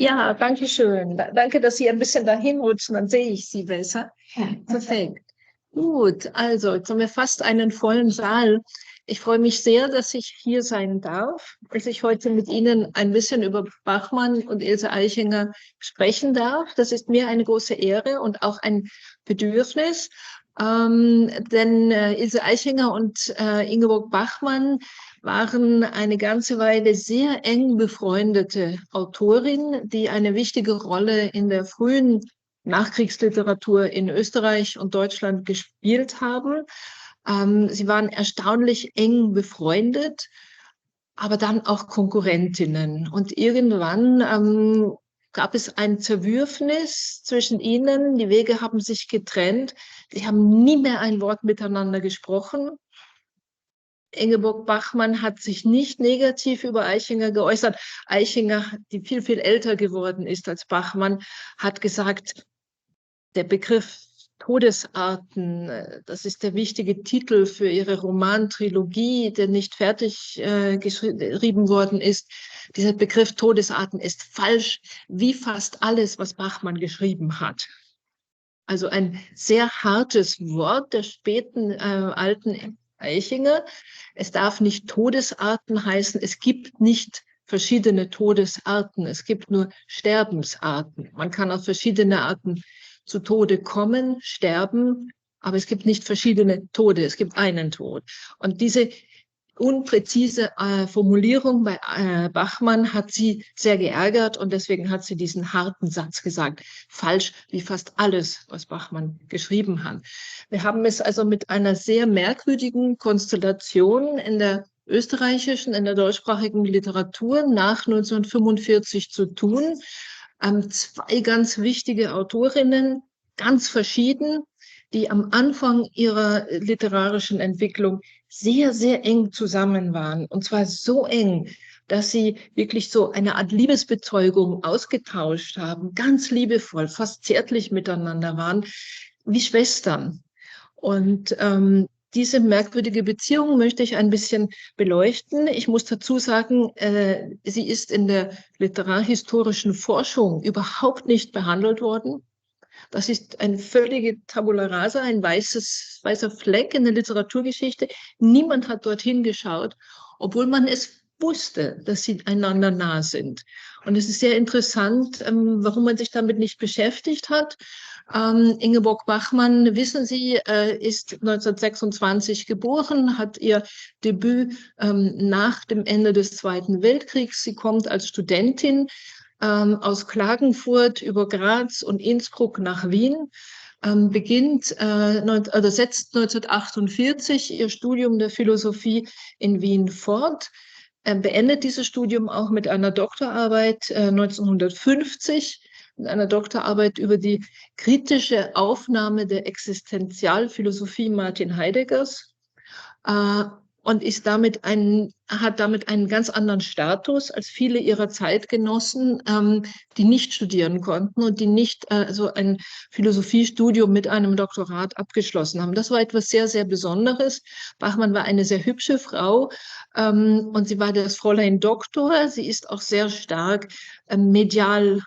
Ja, danke schön. Danke, dass Sie ein bisschen dahin rutschen, dann sehe ich Sie besser. Perfekt. Gut, also jetzt haben wir fast einen vollen Saal. Ich freue mich sehr, dass ich hier sein darf, dass ich heute mit Ihnen ein bisschen über Bachmann und Ilse Aichinger sprechen darf. Das ist mir eine große Ehre und auch ein Bedürfnis, denn Ilse Aichinger und Ingeborg Bachmann waren eine ganze Weile sehr eng befreundete Autorin, die eine wichtige Rolle in der frühen Nachkriegsliteratur in Österreich und Deutschland gespielt haben. Sie waren erstaunlich eng befreundet, aber dann auch Konkurrentinnen. Und irgendwann gab es ein Zerwürfnis zwischen ihnen. Die Wege haben sich getrennt. Sie haben nie mehr ein Wort miteinander gesprochen. Ingeborg Bachmann hat sich nicht negativ über Aichinger geäußert. Aichinger, die viel, viel älter geworden ist als Bachmann, hat gesagt, der Begriff Todesarten, das ist der wichtige Titel für ihre Romantrilogie, der nicht fertig geschrieben worden ist. Dieser Begriff Todesarten ist falsch, wie fast alles, was Bachmann geschrieben hat. Also ein sehr hartes Wort der späten alten Aichinger. Es darf nicht Todesarten heißen. Es gibt nicht verschiedene Todesarten. Es gibt nur Sterbensarten. Man kann auf verschiedene Arten zu Tode kommen, sterben, aber es gibt nicht verschiedene Tode. Es gibt einen Tod. Und diese unpräzise Formulierung bei Bachmann hat sie sehr geärgert und deswegen hat sie diesen harten Satz gesagt. Falsch wie fast alles, was Bachmann geschrieben hat. Wir haben es also mit einer sehr merkwürdigen Konstellation in der österreichischen, in der deutschsprachigen Literatur nach 1945 zu tun. Zwei ganz wichtige Autorinnen, ganz verschieden, die am Anfang ihrer literarischen Entwicklung sehr, sehr eng zusammen waren. Und zwar so eng, dass sie wirklich so eine Art Liebesbezeugung ausgetauscht haben, ganz liebevoll, fast zärtlich miteinander waren, wie Schwestern. Und diese merkwürdige Beziehung möchte ich ein bisschen beleuchten. Ich muss dazu sagen, sie ist in der literarhistorischen Forschung überhaupt nicht behandelt worden. Das ist eine völlige Tabula rasa, ein weißer Fleck in der Literaturgeschichte. Niemand hat dorthin geschaut, obwohl man es wusste, dass sie einander nah sind. Und es ist sehr interessant, warum man sich damit nicht beschäftigt hat. Ingeborg Bachmann, wissen Sie, ist 1926 geboren, hat ihr Debüt nach dem Ende des Zweiten Weltkriegs. Sie kommt als Studentin aus Klagenfurt über Graz und Innsbruck nach Wien, setzt 1948 ihr Studium der Philosophie in Wien fort, beendet dieses Studium auch mit einer Doktorarbeit 1950, mit einer Doktorarbeit über die kritische Aufnahme der Existenzialphilosophie Martin Heideggers. Und hat damit einen ganz anderen Status als viele ihrer Zeitgenossen, die nicht studieren konnten und die nicht so ein Philosophiestudium mit einem Doktorat abgeschlossen haben. Das war etwas sehr, sehr Besonderes. Bachmann war eine sehr hübsche Frau und sie war das Fräulein Doktor. Sie ist auch sehr stark medial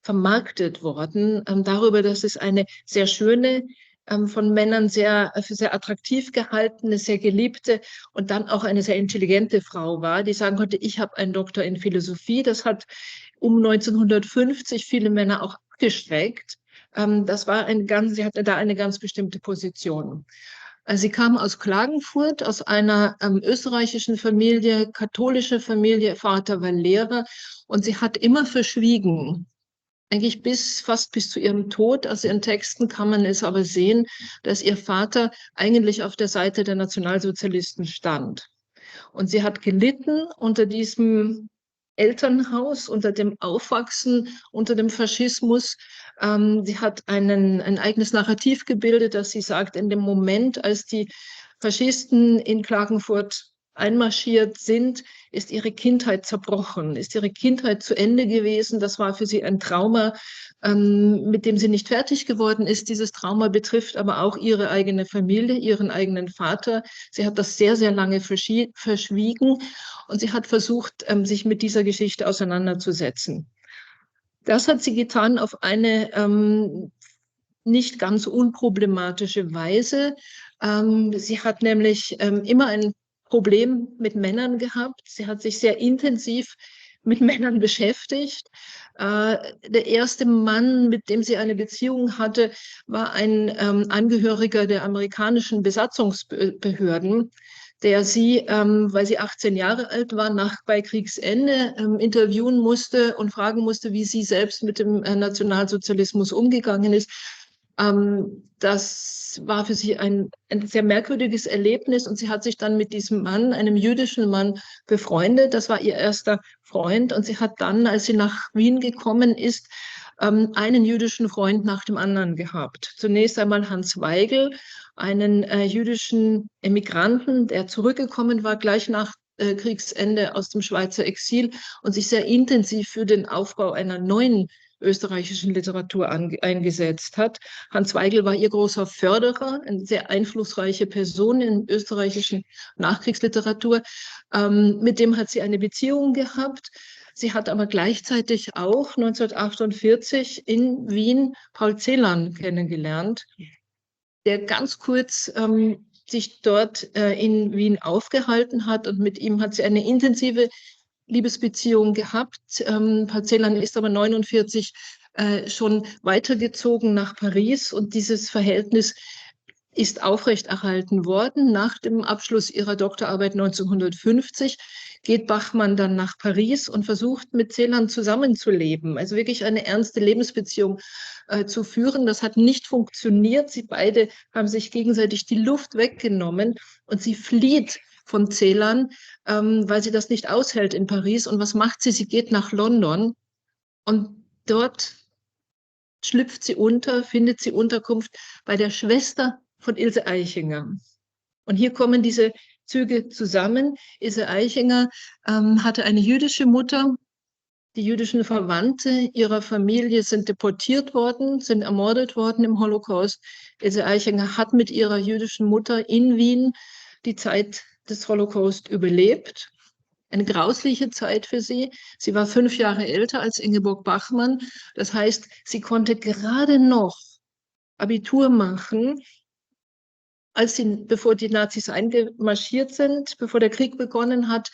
vermarktet worden, darüber, dass es eine sehr schöne, von Männern für sehr attraktiv gehaltene, sehr geliebte und dann auch eine sehr intelligente Frau war, die sagen konnte, ich habe einen Doktor in Philosophie. Das hat um 1950 viele Männer auch abgeschreckt. Sie hatte da eine ganz bestimmte Position. Sie kam aus Klagenfurt, aus einer österreichischen Familie, katholische Familie, Vater war Lehrer und sie hat immer verschwiegen. Eigentlich fast bis zu ihrem Tod. Aus ihren Texten kann man es aber sehen, dass ihr Vater eigentlich auf der Seite der Nationalsozialisten stand. Und sie hat gelitten unter diesem Elternhaus, unter dem Aufwachsen, unter dem Faschismus. Sie hat ein eigenes Narrativ gebildet, dass sie sagt, in dem Moment, als die Faschisten in Klagenfurt einmarschiert sind, ist ihre Kindheit zerbrochen, ist ihre Kindheit zu Ende gewesen. Das war für sie ein Trauma, mit dem sie nicht fertig geworden ist. Dieses Trauma betrifft aber auch ihre eigene Familie, ihren eigenen Vater. Sie hat das sehr, sehr lange verschwiegen und sie hat versucht, sich mit dieser Geschichte auseinanderzusetzen. Das hat sie getan auf eine nicht ganz unproblematische Weise. Sie hat nämlich immer ein Problem mit Männern gehabt. Sie hat sich sehr intensiv mit Männern beschäftigt. Der erste Mann, mit dem sie eine Beziehung hatte, war ein Angehöriger der amerikanischen Besatzungsbehörden, der sie, weil sie 18 Jahre alt war, bei Kriegsende interviewen musste und fragen musste, wie sie selbst mit dem Nationalsozialismus umgegangen ist. Das war für sie ein sehr merkwürdiges Erlebnis und sie hat sich dann mit diesem Mann, einem jüdischen Mann, befreundet. Das war ihr erster Freund und sie hat dann, als sie nach Wien gekommen ist, einen jüdischen Freund nach dem anderen gehabt. Zunächst einmal Hans Weigel, einen jüdischen Emigranten, der zurückgekommen war gleich nach Kriegsende aus dem Schweizer Exil und sich sehr intensiv für den Aufbau einer neuen österreichischen Literatur eingesetzt hat. Hans Weigel war ihr großer Förderer, eine sehr einflussreiche Person in österreichischen Nachkriegsliteratur. Mit dem hat sie eine Beziehung gehabt. Sie hat aber gleichzeitig auch 1948 in Wien Paul Celan kennengelernt, der ganz kurz sich dort in Wien aufgehalten hat und mit ihm hat sie eine intensive Liebesbeziehung gehabt. Paul Celan ist aber 1949 schon weitergezogen nach Paris und dieses Verhältnis ist aufrechterhalten worden. Nach dem Abschluss ihrer Doktorarbeit 1950 geht Bachmann dann nach Paris und versucht, mit Celan zusammenzuleben, also wirklich eine ernste Lebensbeziehung zu führen. Das hat nicht funktioniert. Sie beide haben sich gegenseitig die Luft weggenommen und sie flieht von Celan, weil sie das nicht aushält in Paris. Und was macht sie? Sie geht nach London und dort schlüpft sie unter, findet sie Unterkunft bei der Schwester von Ilse Aichinger. Und hier kommen diese Züge zusammen. Ilse Aichinger hatte eine jüdische Mutter. Die jüdischen Verwandte ihrer Familie sind deportiert worden, sind ermordet worden im Holocaust. Ilse Aichinger hat mit ihrer jüdischen Mutter in Wien die Zeit des Holocaust überlebt. Eine grausliche Zeit für sie. Sie war 5 Jahre älter als Ingeborg Bachmann. Das heißt, sie konnte gerade noch Abitur machen, bevor die Nazis eingemarschiert sind, bevor der Krieg begonnen hat.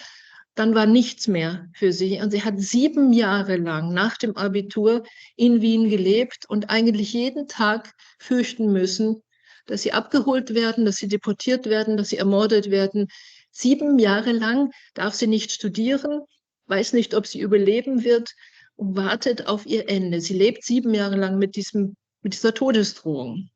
Dann war nichts mehr für sie. Und sie hat 7 Jahre lang nach dem Abitur in Wien gelebt und eigentlich jeden Tag fürchten müssen, dass sie abgeholt werden, dass sie deportiert werden, dass sie ermordet werden. 7 Jahre lang darf sie nicht studieren, weiß nicht, ob sie überleben wird und wartet auf ihr Ende. Sie lebt 7 Jahre lang mit dieser Todesdrohung.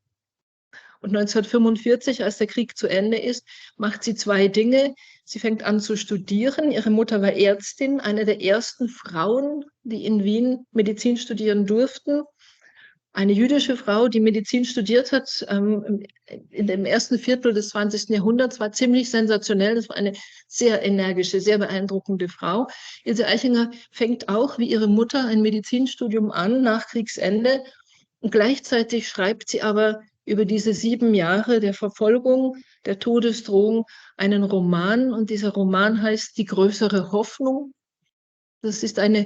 Und 1945, als der Krieg zu Ende ist, macht sie 2 Dinge. Sie fängt an zu studieren. Ihre Mutter war Ärztin, eine der ersten Frauen, die in Wien Medizin studieren durften. Eine jüdische Frau, die Medizin studiert hat, in dem ersten Viertel des 20. Jahrhunderts, war ziemlich sensationell. Das war eine sehr energische, sehr beeindruckende Frau. Ilse Aichinger fängt auch, wie ihre Mutter, ein Medizinstudium an nach Kriegsende. Und gleichzeitig schreibt sie aber über diese 7 Jahre der Verfolgung, der Todesdrohung einen Roman. Und dieser Roman heißt Die größere Hoffnung. Das ist eine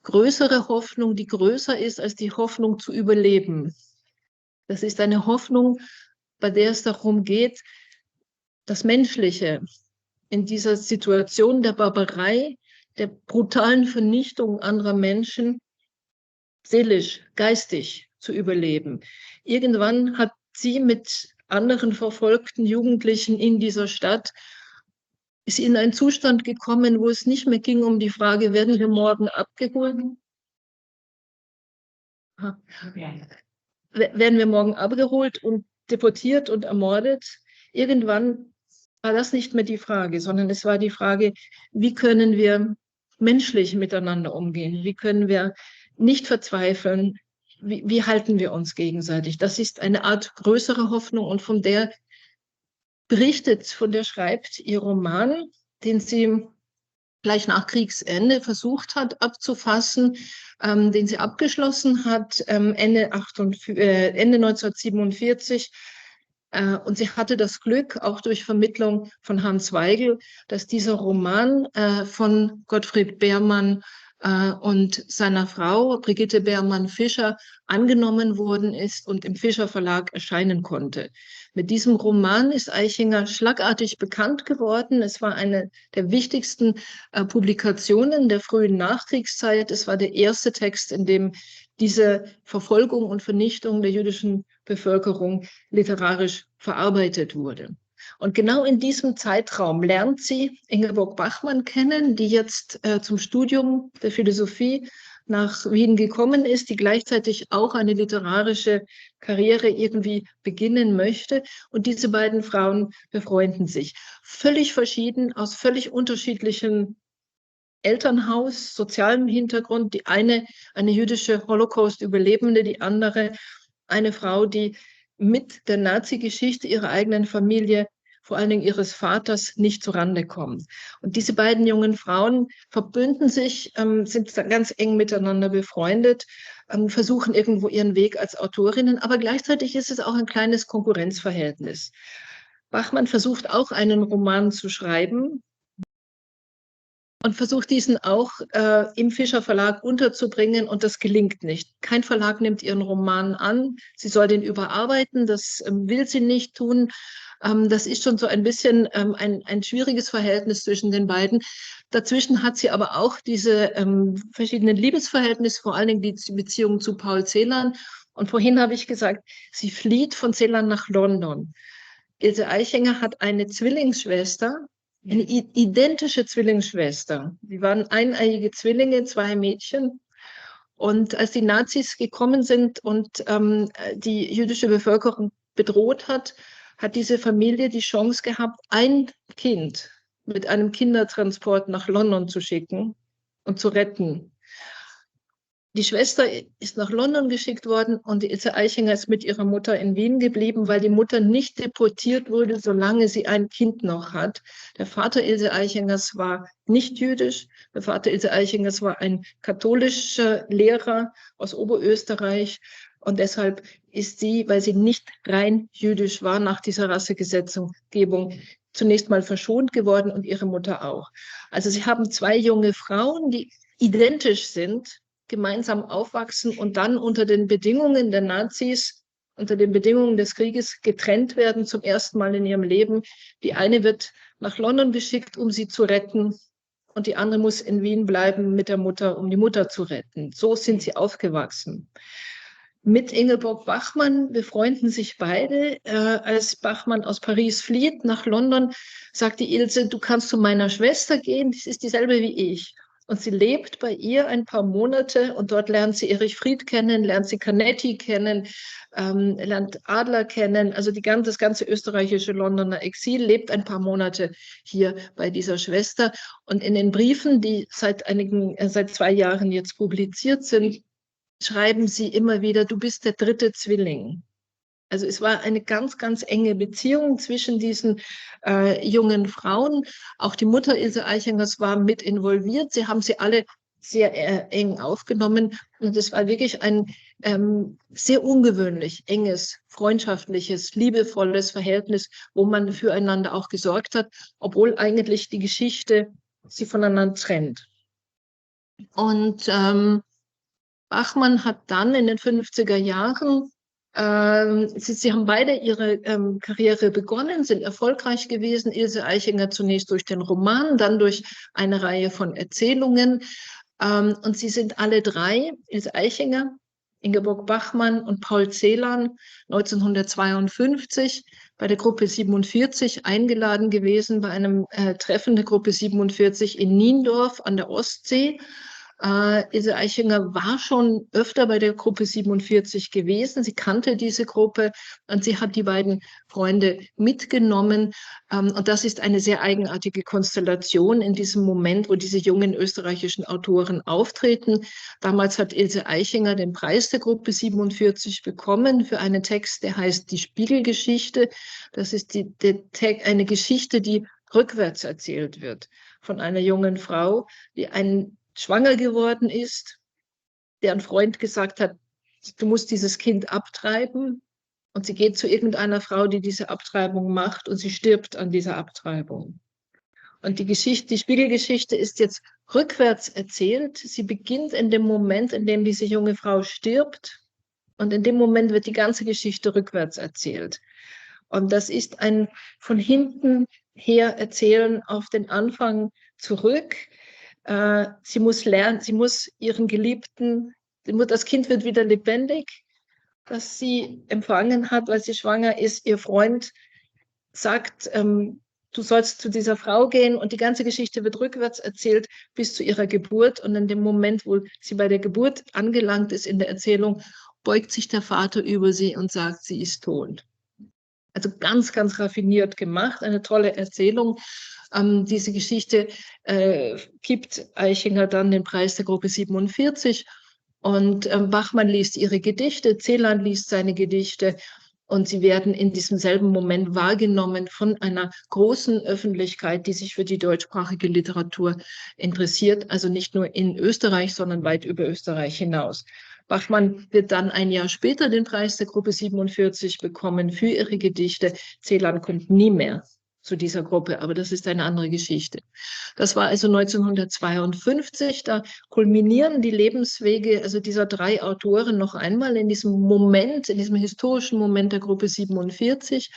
größere Hoffnung, die größer ist als die Hoffnung zu überleben. Das ist eine Hoffnung, bei der es darum geht, das Menschliche in dieser Situation der Barbarei, der brutalen Vernichtung anderer Menschen seelisch, geistig zu überleben. Irgendwann hat sie mit anderen verfolgten Jugendlichen in dieser Stadt ist in einen Zustand gekommen, wo es nicht mehr ging um die Frage, werden wir morgen abgeholt? Werden wir morgen abgeholt und deportiert und ermordet? Irgendwann war das nicht mehr die Frage, sondern es war die Frage, wie können wir menschlich miteinander umgehen? Wie können wir nicht verzweifeln? Wie halten wir uns gegenseitig? Das ist eine Art größere Hoffnung und von der schreibt ihr Roman, den sie gleich nach Kriegsende versucht hat abzufassen, den sie abgeschlossen hat Ende 1947. Und sie hatte das Glück, auch durch Vermittlung von Hans Weigel, dass dieser Roman von Gottfried Beermann und seiner Frau Brigitte Beermann-Fischer angenommen worden ist und im Fischer Verlag erscheinen konnte. Mit diesem Roman ist Eichinger schlagartig bekannt geworden. Es war eine der wichtigsten Publikationen der frühen Nachkriegszeit. Es war der erste Text, in dem diese Verfolgung und Vernichtung der jüdischen Bevölkerung literarisch verarbeitet wurde. Und genau in diesem Zeitraum lernt sie Ingeborg Bachmann kennen, die jetzt zum Studium der Philosophie nach Wien gekommen ist, die gleichzeitig auch eine literarische Karriere irgendwie beginnen möchte. Und diese beiden Frauen befreunden sich. Völlig verschieden, aus völlig unterschiedlichen Elternhaus, sozialem Hintergrund. Die eine jüdische Holocaust-Überlebende, die andere eine Frau, die mit der Nazi-Geschichte ihrer eigenen Familie, vor allen Dingen ihres Vaters, nicht zurande kommt. Und diese beiden jungen Frauen verbünden sich, sind ganz eng miteinander befreundet, versuchen irgendwo ihren Weg als Autorinnen, aber gleichzeitig ist es auch ein kleines Konkurrenzverhältnis. Bachmann versucht auch einen Roman zu schreiben und versucht diesen auch im Fischer Verlag unterzubringen, und das gelingt nicht. Kein Verlag nimmt ihren Roman an, sie soll den überarbeiten, das will sie nicht tun. Das ist schon so ein bisschen ein schwieriges Verhältnis zwischen den beiden. Dazwischen hat sie aber auch diese verschiedenen Liebesverhältnisse, vor allen Dingen die Beziehung zu Paul Celan. Und vorhin habe ich gesagt, sie flieht von Celan nach London. Ilse Eichinger hat eine Zwillingsschwester, eine identische Zwillingsschwester. Sie waren eineiige Zwillinge, zwei Mädchen. Und als die Nazis gekommen sind und die jüdische Bevölkerung bedroht hat, hat diese Familie die Chance gehabt, ein Kind mit einem Kindertransport nach London zu schicken und zu retten. Die Schwester ist nach London geschickt worden und die Ilse Eichinger ist mit ihrer Mutter in Wien geblieben, weil die Mutter nicht deportiert wurde, solange sie ein Kind noch hat. Der Vater Ilse Eichingers war nicht jüdisch. Der Vater Ilse Eichingers war ein katholischer Lehrer aus Oberösterreich. Und deshalb ist sie, weil sie nicht rein jüdisch war, nach dieser Rassegesetzgebung zunächst mal verschont geworden und ihre Mutter auch. Also sie haben zwei junge Frauen, die identisch sind, gemeinsam aufwachsen und dann unter den Bedingungen der Nazis, unter den Bedingungen des Krieges getrennt werden zum ersten Mal in ihrem Leben. Die eine wird nach London geschickt, um sie zu retten, und die andere muss in Wien bleiben mit der Mutter, um die Mutter zu retten. So sind sie aufgewachsen. Mit Ingeborg Bachmann befreunden sich beide. Als Bachmann aus Paris flieht nach London, sagt die Ilse, du kannst zu meiner Schwester gehen, das ist dieselbe wie ich. Und sie lebt bei ihr ein paar Monate und dort lernt sie Erich Fried kennen, lernt sie Canetti kennen, lernt Adler kennen, also das ganze österreichische Londoner Exil, lebt ein paar Monate hier bei dieser Schwester. Und in den Briefen, die seit 2 Jahren jetzt publiziert sind, schreiben sie immer wieder, du bist der dritte Zwilling. Also es war eine ganz, ganz enge Beziehung zwischen diesen jungen Frauen. Auch die Mutter Ilse Eichingers war mit involviert. Sie haben sie alle sehr eng aufgenommen. Und es war wirklich ein sehr ungewöhnlich enges, freundschaftliches, liebevolles Verhältnis, wo man füreinander auch gesorgt hat, obwohl eigentlich die Geschichte sie voneinander trennt. Und Bachmann hat dann in den 50er Jahren, sie haben beide ihre Karriere begonnen, sind erfolgreich gewesen. Ilse Eichinger zunächst durch den Roman, dann durch eine Reihe von Erzählungen. Und sie sind alle drei, Ilse Eichinger, Ingeborg Bachmann und Paul Celan, 1952 bei der Gruppe 47 eingeladen gewesen, bei einem Treffen der Gruppe 47 in Niendorf an der Ostsee. Ilse Eichinger war schon öfter bei der Gruppe 47 gewesen. Sie kannte diese Gruppe und sie hat die beiden Freunde mitgenommen. Und das ist eine sehr eigenartige Konstellation in diesem Moment, wo diese jungen österreichischen Autoren auftreten. Damals hat Ilse Eichinger den Preis der Gruppe 47 bekommen für einen Text, der heißt Die Spiegelgeschichte. Das ist eine Geschichte, die rückwärts erzählt wird von einer jungen Frau, die schwanger geworden ist, deren Freund gesagt hat, du musst dieses Kind abtreiben, und sie geht zu irgendeiner Frau, die diese Abtreibung macht, und sie stirbt an dieser Abtreibung. Und die Spiegelgeschichte ist jetzt rückwärts erzählt. Sie beginnt in dem Moment, in dem diese junge Frau stirbt. Und in dem Moment wird die ganze Geschichte rückwärts erzählt. Und das ist ein von hinten her erzählen auf den Anfang zurück. Sie muss lernen, sie muss ihren Geliebten, das Kind wird wieder lebendig, das sie empfangen hat, weil sie schwanger ist. Ihr Freund sagt, du sollst zu dieser Frau gehen, und die ganze Geschichte wird rückwärts erzählt bis zu ihrer Geburt. Und in dem Moment, wo sie bei der Geburt angelangt ist in der Erzählung, beugt sich der Vater über sie und sagt, sie ist tot. Also ganz, ganz raffiniert gemacht, eine tolle Erzählung. Diese Geschichte gibt Eichinger dann den Preis der Gruppe 47. Und Bachmann liest ihre Gedichte, Celan liest seine Gedichte. Und sie werden in diesem selben Moment wahrgenommen von einer großen Öffentlichkeit, die sich für die deutschsprachige Literatur interessiert. Also nicht nur in Österreich, sondern weit über Österreich hinaus. Bachmann wird dann ein Jahr später den Preis der Gruppe 47 bekommen für ihre Gedichte. Celan kommt nie mehr zu dieser Gruppe, aber das ist eine andere Geschichte. Das war also 1952, da kulminieren die Lebenswege also dieser drei Autoren noch einmal in diesem Moment, in diesem historischen Moment der Gruppe 47.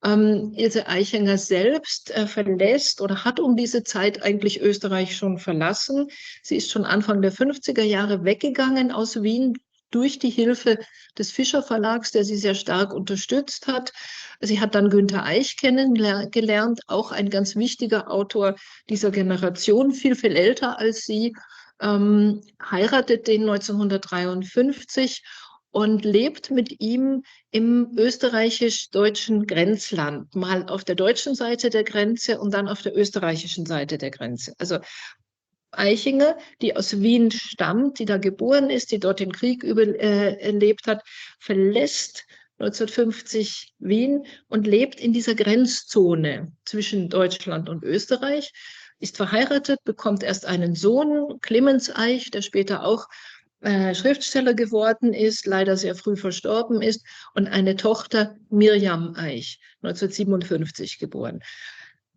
Ilse Eichinger selbst verlässt oder hat um diese Zeit eigentlich Österreich schon verlassen. Sie ist schon Anfang der 50er Jahre weggegangen aus Wien durch die Hilfe des Fischer Verlags, der sie sehr stark unterstützt hat. Sie hat dann Günter Eich kennengelernt, auch ein ganz wichtiger Autor dieser Generation, viel, viel älter als sie, heiratet den 1953 und lebt mit ihm im österreichisch-deutschen Grenzland, mal auf der deutschen Seite der Grenze und dann auf der österreichischen Seite der Grenze. Also Eichinger, die aus Wien stammt, die da geboren ist, die dort den Krieg erlebt hat, verlässt 1950 Wien und lebt in dieser Grenzzone zwischen Deutschland und Österreich, ist verheiratet, bekommt erst einen Sohn, Clemens Eich, der später auch Schriftsteller geworden ist, leider sehr früh verstorben ist, und eine Tochter, Mirjam Eich, 1957 geboren.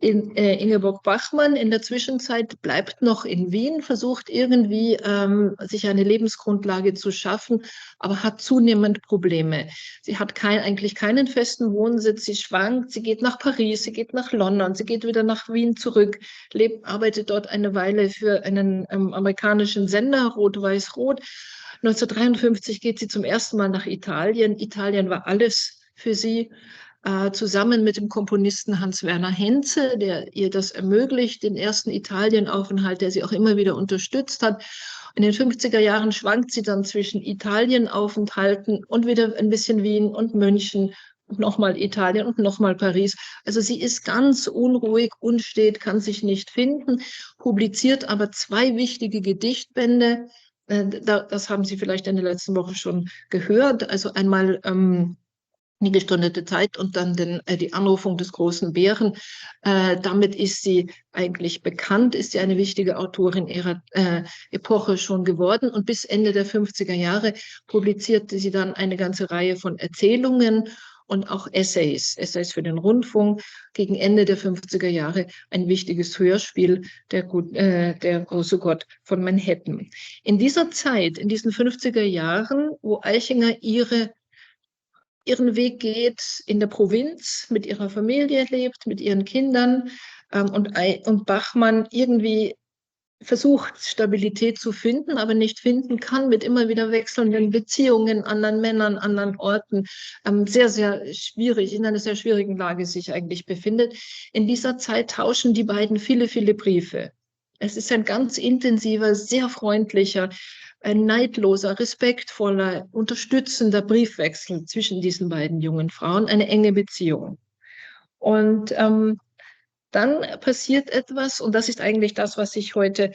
Ingeborg Bachmann in der Zwischenzeit bleibt noch in Wien, versucht irgendwie sich eine Lebensgrundlage zu schaffen, aber hat zunehmend Probleme. Sie hat eigentlich keinen festen Wohnsitz, sie schwankt, sie geht nach Paris, sie geht nach London, sie geht wieder nach Wien zurück, arbeitet dort eine Weile für einen amerikanischen Sender, Rot-Weiß-Rot. 1953 geht sie zum ersten Mal nach Italien. Italien war alles für sie. Zusammen mit dem Komponisten Hans-Werner Henze, der ihr das ermöglicht, den ersten Italienaufenthalt, der sie auch immer wieder unterstützt hat. In den 50er Jahren schwankt sie dann zwischen Italienaufenthalten und wieder ein bisschen Wien und München und nochmal Italien und nochmal Paris. Also sie ist ganz unruhig, unstet, kann sich nicht finden, publiziert aber zwei wichtige Gedichtbände. Das haben Sie vielleicht in der letzten Woche schon gehört. Also einmal die gestundete Zeit und dann die Anrufung des großen Bären. Damit ist sie eigentlich bekannt, ist sie eine wichtige Autorin ihrer Epoche schon geworden. Und bis Ende der 50er Jahre publizierte sie dann eine ganze Reihe von Erzählungen und auch Essays für den Rundfunk. Gegen Ende der 50er Jahre ein wichtiges Hörspiel, der große Gott von Manhattan. In dieser Zeit, in diesen 50er Jahren, wo Eichinger ihren Weg geht, in der Provinz, mit ihrer Familie lebt, mit ihren Kindern und Bachmann irgendwie versucht, Stabilität zu finden, aber nicht finden kann, mit immer wieder wechselnden Beziehungen, anderen Männern, anderen Orten, sehr, sehr schwierig, in einer sehr schwierigen Lage sich eigentlich befindet. In dieser Zeit tauschen die beiden viele, viele Briefe. Es ist ein ganz intensiver, sehr freundlicher, ein neidloser, respektvoller, unterstützender Briefwechsel zwischen diesen beiden jungen Frauen, eine enge Beziehung. Und dann passiert etwas, und das ist eigentlich das, was ich heute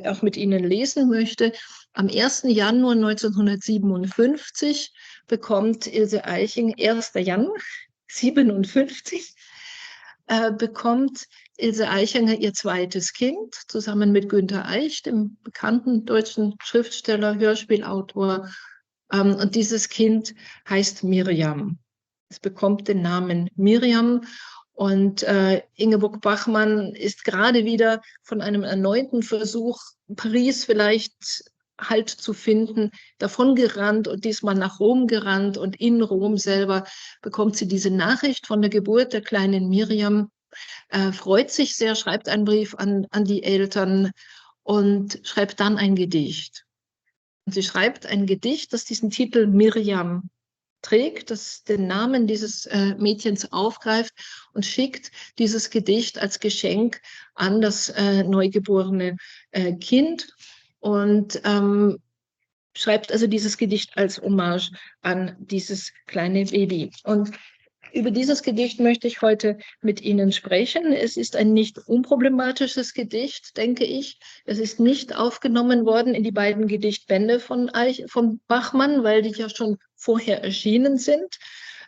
auch mit Ihnen lesen möchte. Am 1. Januar 1957 bekommt Ilse Eichinger, 1. Januar 1957, bekommt Ilse Eichinger ihr zweites Kind, zusammen mit Günter Eich, dem bekannten deutschen Schriftsteller, Hörspielautor. Und dieses Kind heißt Mirjam. Es bekommt den Namen Mirjam. Und Ingeborg Bachmann ist gerade wieder von einem erneuten Versuch, Paris vielleicht Halt zu finden, davongerannt und diesmal nach Rom gerannt. Und in Rom selber bekommt sie diese Nachricht von der Geburt der kleinen Miriam, freut sich sehr, schreibt einen Brief an die Eltern und schreibt dann ein Gedicht. Und sie schreibt ein Gedicht, das diesen Titel Miriam trägt, das den Namen dieses Mädchens aufgreift und schickt dieses Gedicht als Geschenk an das neugeborene Kind und schreibt also dieses Gedicht als Hommage an dieses kleine Baby. Und über dieses Gedicht möchte ich heute mit Ihnen sprechen. Es ist ein nicht unproblematisches Gedicht, denke ich. Es ist nicht aufgenommen worden in die beiden Gedichtbände von Bachmann, weil die ja schon vorher erschienen sind.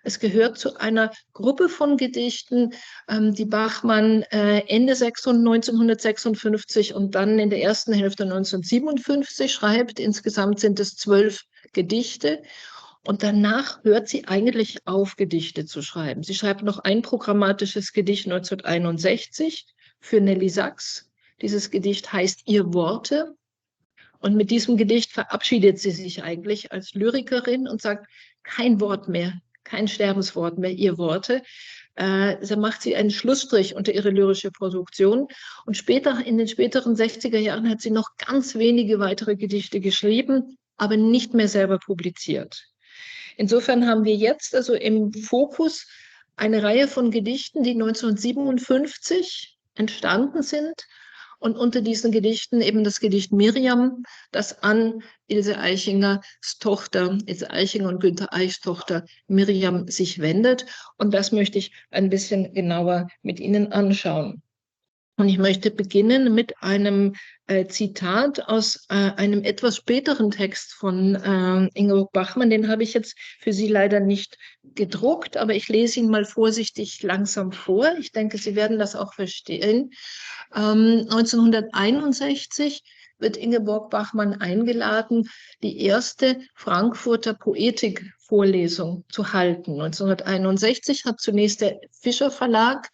Es gehört zu einer Gruppe von Gedichten, die Bachmann Ende 1956 und dann in der ersten Hälfte 1957 schreibt. Insgesamt sind es 12 Gedichte. Und danach hört sie eigentlich auf, Gedichte zu schreiben. Sie schreibt noch ein programmatisches Gedicht 1961 für Nelly Sachs. Dieses Gedicht heißt Ihr Worte. Und mit diesem Gedicht verabschiedet sie sich eigentlich als Lyrikerin und sagt, kein Wort mehr, kein Sterbenswort mehr, Ihr Worte. Da macht sie einen Schlussstrich unter ihre lyrische Produktion. Und später, in den späteren 60er Jahren, hat sie noch ganz wenige weitere Gedichte geschrieben, aber nicht mehr selber publiziert. Insofern haben wir jetzt also im Fokus eine Reihe von Gedichten, die 1957 entstanden sind. Und unter diesen Gedichten eben das Gedicht Miriam, das an Ilse Eichingers Tochter, Ilse Eichinger und Günter Eichs Tochter Miriam sich wendet. Und das möchte ich ein bisschen genauer mit Ihnen anschauen. Und ich möchte beginnen mit einem Zitat aus einem etwas späteren Text von Ingeborg Bachmann. Den habe ich jetzt für Sie leider nicht gedruckt, aber ich lese ihn mal vorsichtig langsam vor. Ich denke, Sie werden das auch verstehen. 1961 wird Ingeborg Bachmann eingeladen, die erste Frankfurter Poetikvorlesung zu halten. 1961 hat zunächst der Fischer Verlag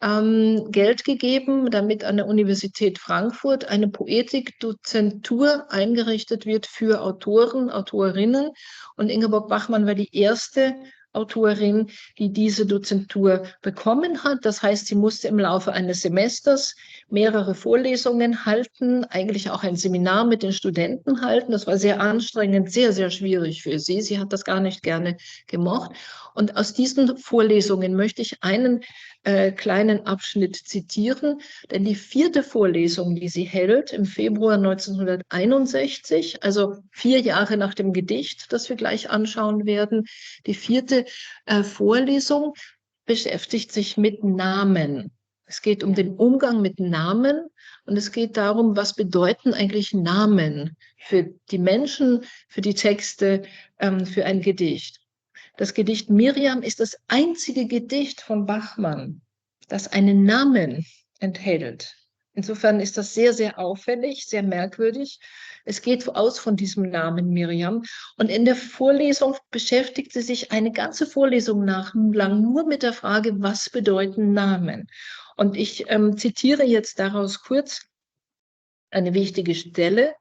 Geld gegeben, damit an der Universität Frankfurt eine Poetikdozentur eingerichtet wird für Autoren, Autorinnen. Und Ingeborg Bachmann war die erste Autorin, die diese Dozentur bekommen hat. Das heißt, sie musste im Laufe eines Semesters mehrere Vorlesungen halten, eigentlich auch ein Seminar mit den Studenten halten. Das war sehr anstrengend, sehr, sehr schwierig für sie. Sie hat das gar nicht gerne gemocht. Und aus diesen Vorlesungen möchte ich einen kleinen Abschnitt zitieren, denn die 4. Vorlesung, die sie hält im Februar 1961, also 4 Jahre nach dem Gedicht, das wir gleich anschauen werden, die 4. Vorlesung beschäftigt sich mit Namen. Es geht um den Umgang mit Namen und es geht darum, was bedeuten eigentlich Namen für die Menschen, für die Texte, für ein Gedicht. Das Gedicht Miriam ist das einzige Gedicht von Bachmann, das einen Namen enthält. Insofern ist das sehr, sehr auffällig, sehr merkwürdig. Es geht aus von diesem Namen Miriam. Und in der Vorlesung beschäftigt sie sich eine ganze Vorlesung lang nur mit der Frage, was bedeuten Namen? Und ich zitiere jetzt daraus kurz eine wichtige Stelle.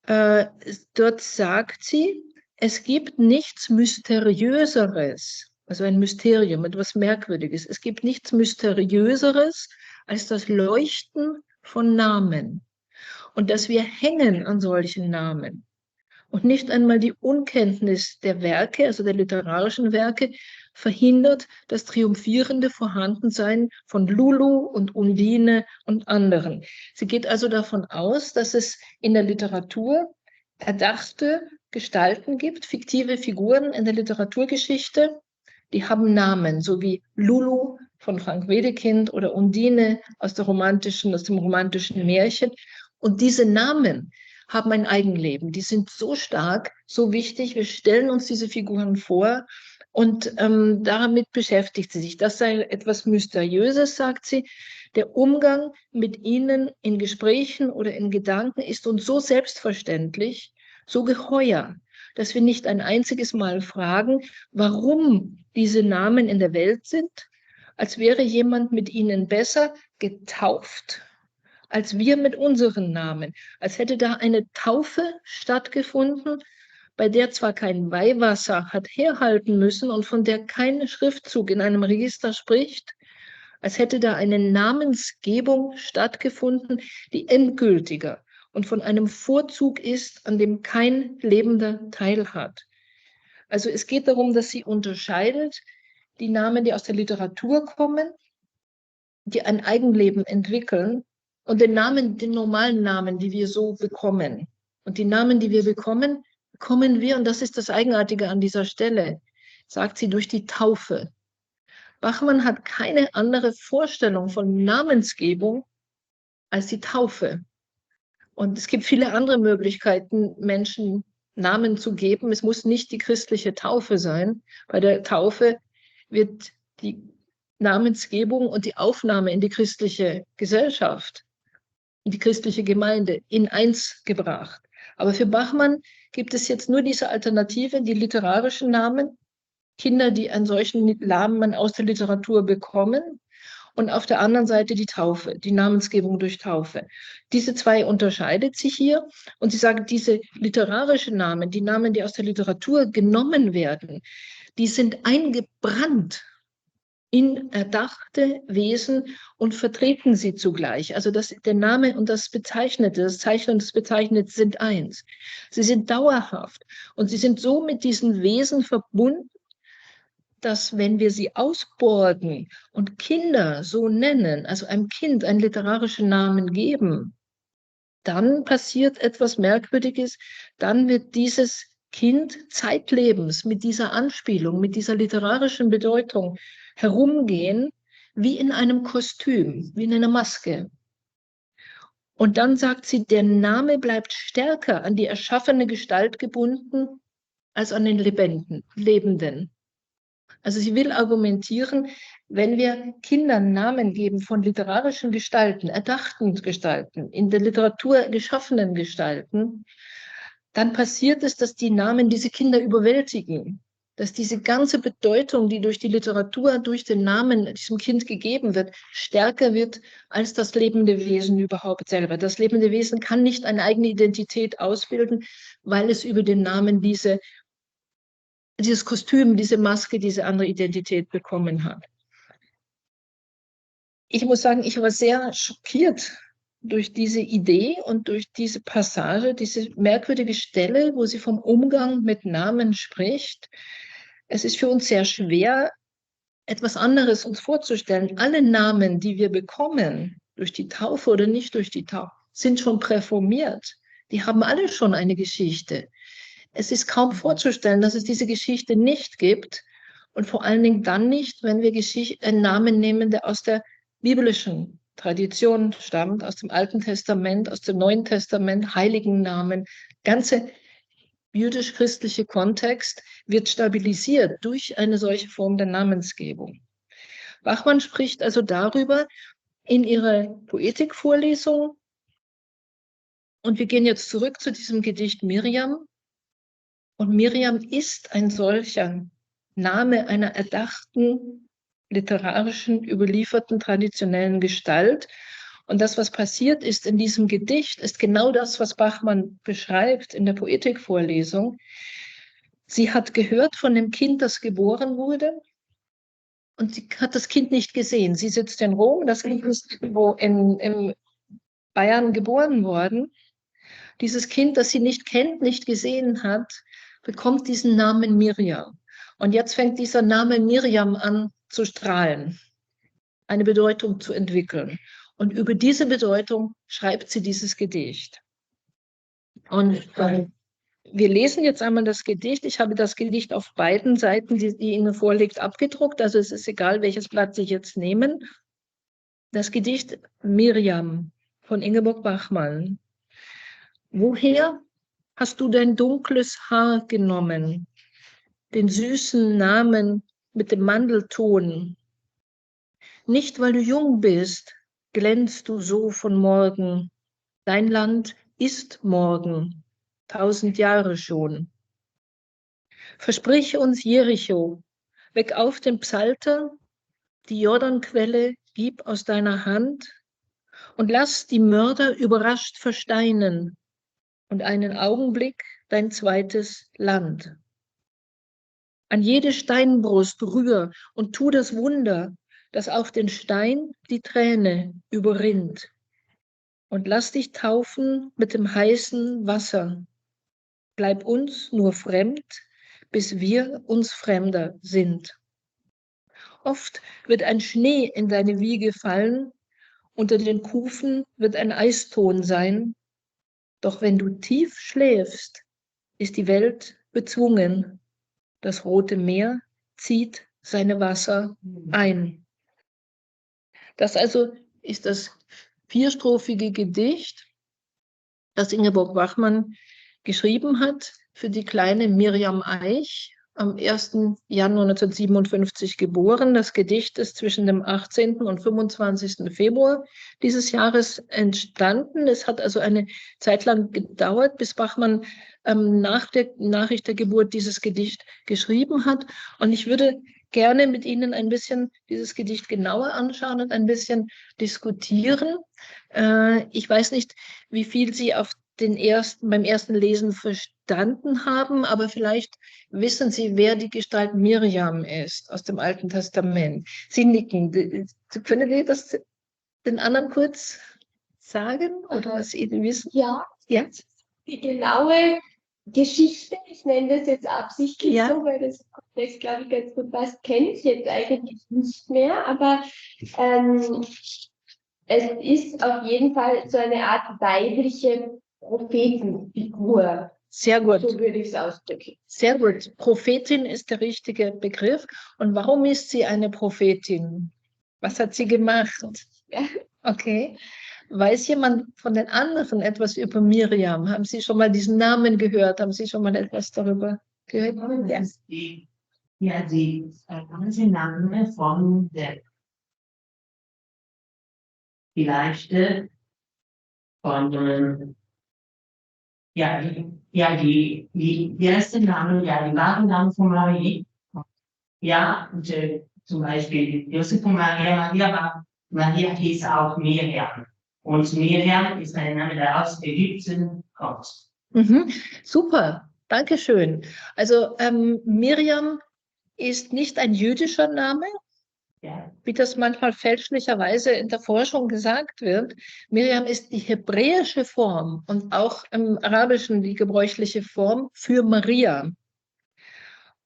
Dort sagt sie, es gibt nichts Mysteriöseres, also ein Mysterium, etwas Merkwürdiges. Es gibt nichts Mysteriöseres als das Leuchten von Namen und dass wir hängen an solchen Namen. Und nicht einmal die Unkenntnis der Werke, also der literarischen Werke, verhindert das triumphierende Vorhandensein von Lulu und Undine und anderen. Sie geht also davon aus, dass es in der Literatur erdachte Gestalten gibt, fiktive Figuren in der Literaturgeschichte, die haben Namen, so wie Lulu von Frank Wedekind oder Undine aus dem romantischen Märchen. Und diese Namen haben ein Eigenleben. Die sind so stark, so wichtig. Wir stellen uns diese Figuren vor und damit beschäftigt sie sich. Das sei etwas Mysteriöses, sagt sie. Der Umgang mit ihnen in Gesprächen oder in Gedanken ist uns so selbstverständlich, so geheuer, dass wir nicht ein einziges Mal fragen, warum diese Namen in der Welt sind, als wäre jemand mit ihnen besser getauft als wir mit unseren Namen, als hätte da eine Taufe stattgefunden, bei der zwar kein Weihwasser hat herhalten müssen und von der kein Schriftzug in einem Register spricht, als hätte da eine Namensgebung stattgefunden, die endgültiger und von einem Vorzug ist, an dem kein Lebender teilhat. Also es geht darum, dass sie unterscheidet die Namen, die aus der Literatur kommen, die ein Eigenleben entwickeln, und den Namen, den normalen Namen, die wir so bekommen. Und die Namen, die wir bekommen, bekommen wir, und das ist das Eigenartige an dieser Stelle, sagt sie, durch die Taufe. Bachmann hat keine andere Vorstellung von Namensgebung als die Taufe. Und es gibt viele andere Möglichkeiten, Menschen Namen zu geben. Es muss nicht die christliche Taufe sein. Bei der Taufe wird die Namensgebung und die Aufnahme in die christliche Gesellschaft, in die christliche Gemeinde in eins gebracht. Aber für Bachmann gibt es jetzt nur diese Alternative, die literarischen Namen, Kinder, die einen solchen Namen aus der Literatur bekommen, und auf der anderen Seite die Taufe, die Namensgebung durch Taufe. Diese zwei unterscheidet sie hier, und sie sagen, diese literarischen Namen, die Namen, die aus der Literatur genommen werden, die sind eingebrannt in erdachte Wesen und vertreten sie zugleich. Also der Name und das Bezeichnete, das Zeichnen und das Bezeichnete sind eins. Sie sind dauerhaft und sie sind so mit diesen Wesen verbunden, dass wenn wir sie ausborgen und Kinder so nennen, also einem Kind einen literarischen Namen geben, dann passiert etwas Merkwürdiges, dann wird dieses Kind zeitlebens mit dieser Anspielung, mit dieser literarischen Bedeutung herumgehen, wie in einem Kostüm, wie in einer Maske. Und dann sagt sie, der Name bleibt stärker an die erschaffene Gestalt gebunden als an den Lebenden. Also sie will argumentieren, wenn wir Kindern Namen geben von literarischen Gestalten, erdachten Gestalten, in der Literatur geschaffenen Gestalten, dann passiert es, dass die Namen diese Kinder überwältigen, dass diese ganze Bedeutung, die durch die Literatur, durch den Namen diesem Kind gegeben wird, stärker wird als das lebende Wesen überhaupt selber. Das lebende Wesen kann nicht eine eigene Identität ausbilden, weil es über den Namen dieses Kostüm, diese Maske, diese andere Identität bekommen hat. Ich muss sagen, ich war sehr schockiert durch diese Idee und durch diese Passage, diese merkwürdige Stelle, wo sie vom Umgang mit Namen spricht. Es ist für uns sehr schwer, etwas anderes uns vorzustellen. Alle Namen, die wir bekommen, durch die Taufe oder nicht durch die Taufe, sind schon präformiert. Die haben alle schon eine Geschichte. Es ist kaum vorzustellen, dass es diese Geschichte nicht gibt, und vor allen Dingen dann nicht, wenn wir einen Namen nehmen, der aus der biblischen Tradition stammt, aus dem Alten Testament, aus dem Neuen Testament, Heiligennamen. Ganze jüdisch-christliche Kontext wird stabilisiert durch eine solche Form der Namensgebung. Bachmann spricht also darüber in ihrer Poetikvorlesung, und wir gehen jetzt zurück zu diesem Gedicht Miriam. Und Miriam ist ein solcher Name einer erdachten, literarischen, überlieferten, traditionellen Gestalt. Und das, was passiert ist in diesem Gedicht, ist genau das, was Bachmann beschreibt in der Poetikvorlesung. Sie hat gehört von dem Kind, das geboren wurde, und sie hat das Kind nicht gesehen. Sie sitzt in Rom, das Kind ist in Bayern geboren worden. Dieses Kind, das sie nicht kennt, nicht gesehen hat, bekommt diesen Namen Miriam. Und jetzt fängt dieser Name Miriam an zu strahlen, eine Bedeutung zu entwickeln. Und über diese Bedeutung schreibt sie dieses Gedicht. Und wir lesen jetzt einmal das Gedicht. Ich habe das Gedicht auf beiden Seiten, die Ihnen vorliegt, abgedruckt. Also es ist egal, welches Blatt Sie jetzt nehmen. Das Gedicht Miriam von Ingeborg Bachmann. Woher hast du dein dunkles Haar genommen, den süßen Namen mit dem Mandelton? Nicht, weil du jung bist, glänzt du so von morgen. Dein Land ist morgen, 1000 Jahre schon. Versprich uns Jericho, weg auf den Psalter, die Jordanquelle gib aus deiner Hand und lass die Mörder überrascht versteinen und einen Augenblick dein zweites Land. An jede Steinbrust rühr und tu das Wunder, dass auch den Stein die Träne überrinnt. Und lass dich taufen mit dem heißen Wasser. Bleib uns nur fremd, bis wir uns fremder sind. Oft wird ein Schnee in deine Wiege fallen, unter den Kufen wird ein Eiston sein. Doch wenn du tief schläfst, ist die Welt bezwungen. Das Rote Meer zieht seine Wasser ein. Das also ist das vierstrophige Gedicht, das Ingeborg Bachmann geschrieben hat für die kleine Miriam Eich, am 1. Januar 1957 geboren. Das Gedicht ist zwischen dem 18. und 25. Februar dieses Jahres entstanden. Es hat also eine Zeit lang gedauert, bis Bachmann nach der Nachricht der Geburt dieses Gedicht geschrieben hat. Und ich würde gerne mit Ihnen ein bisschen dieses Gedicht genauer anschauen und ein bisschen diskutieren. Ich weiß nicht, wie viel Sie beim ersten Lesen verstanden haben, aber vielleicht wissen Sie, wer die Gestalt Miriam ist aus dem Alten Testament. Sie nicken. Können Sie das den anderen kurz sagen oder was Sie wissen? Ja, Ja. die genaue Geschichte, ich nenne das jetzt absichtlich Ja. so, weil das Kontext, glaube ich, ganz gut passt, kenne ich jetzt eigentlich nicht mehr, aber es ist auf jeden Fall so eine Art weibliche Prophetenfigur. Sehr gut. So würde ich es ausdrücken. Sehr gut. Prophetin ist der richtige Begriff. Und warum ist sie eine Prophetin? Was hat sie gemacht? Ja. Okay. Weiß jemand von den anderen etwas über Miriam? Haben Sie schon mal diesen Namen gehört? Haben Sie schon mal etwas darüber gehört? Ja. Die ganze Name von der vielleicht von die erste Name, die wahre Name von Marie. Ja, und zum Beispiel Josef und Maria hieß auch Miriam. Und Miriam ist ein Name, der aus Ägypten kommt. Mhm. Super, danke schön. Also Miriam ist nicht ein jüdischer Name, Ja. wie das manchmal fälschlicherweise in der Forschung gesagt wird. Miriam ist die hebräische Form und auch im Arabischen die gebräuchliche Form für Maria.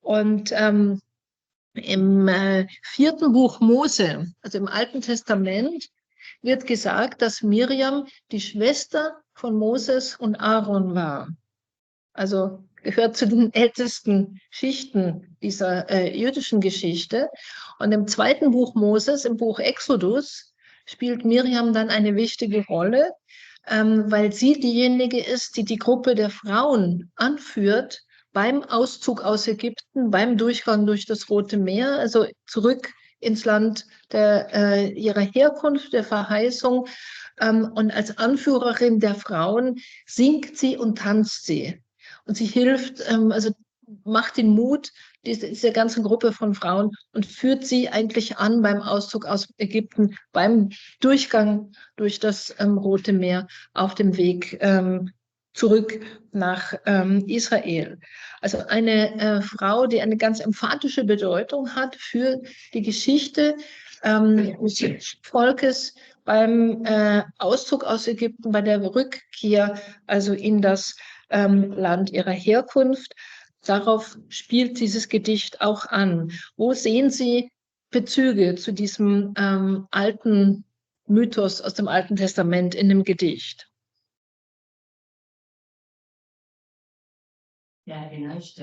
Und im 4. Buch Mose, also im Alten Testament, wird gesagt, dass Miriam die Schwester von Moses und Aaron war. Also gehört zu den ältesten Schichten dieser jüdischen Geschichte. Und im 2. Buch Moses, im Buch Exodus, spielt Miriam dann eine wichtige Rolle, weil sie diejenige ist, die die Gruppe der Frauen anführt beim Auszug aus Ägypten, beim Durchgang durch das Rote Meer, also zurück ins Land ihrer Herkunft, der Verheißung. Und als Anführerin der Frauen singt sie und tanzt sie. Und sie hilft, also macht den Mut dieser ganzen Gruppe von Frauen und führt sie eigentlich an beim Auszug aus Ägypten, beim Durchgang durch das Rote Meer auf dem Weg zurück nach Israel. Also eine Frau, die eine ganz emphatische Bedeutung hat für die Geschichte des Volkes beim Auszug aus Ägypten, bei der Rückkehr also in das Land ihrer Herkunft. Darauf spielt dieses Gedicht auch an. Wo sehen Sie Bezüge zu diesem alten Mythos aus dem Alten Testament in dem Gedicht? Ja, vielleicht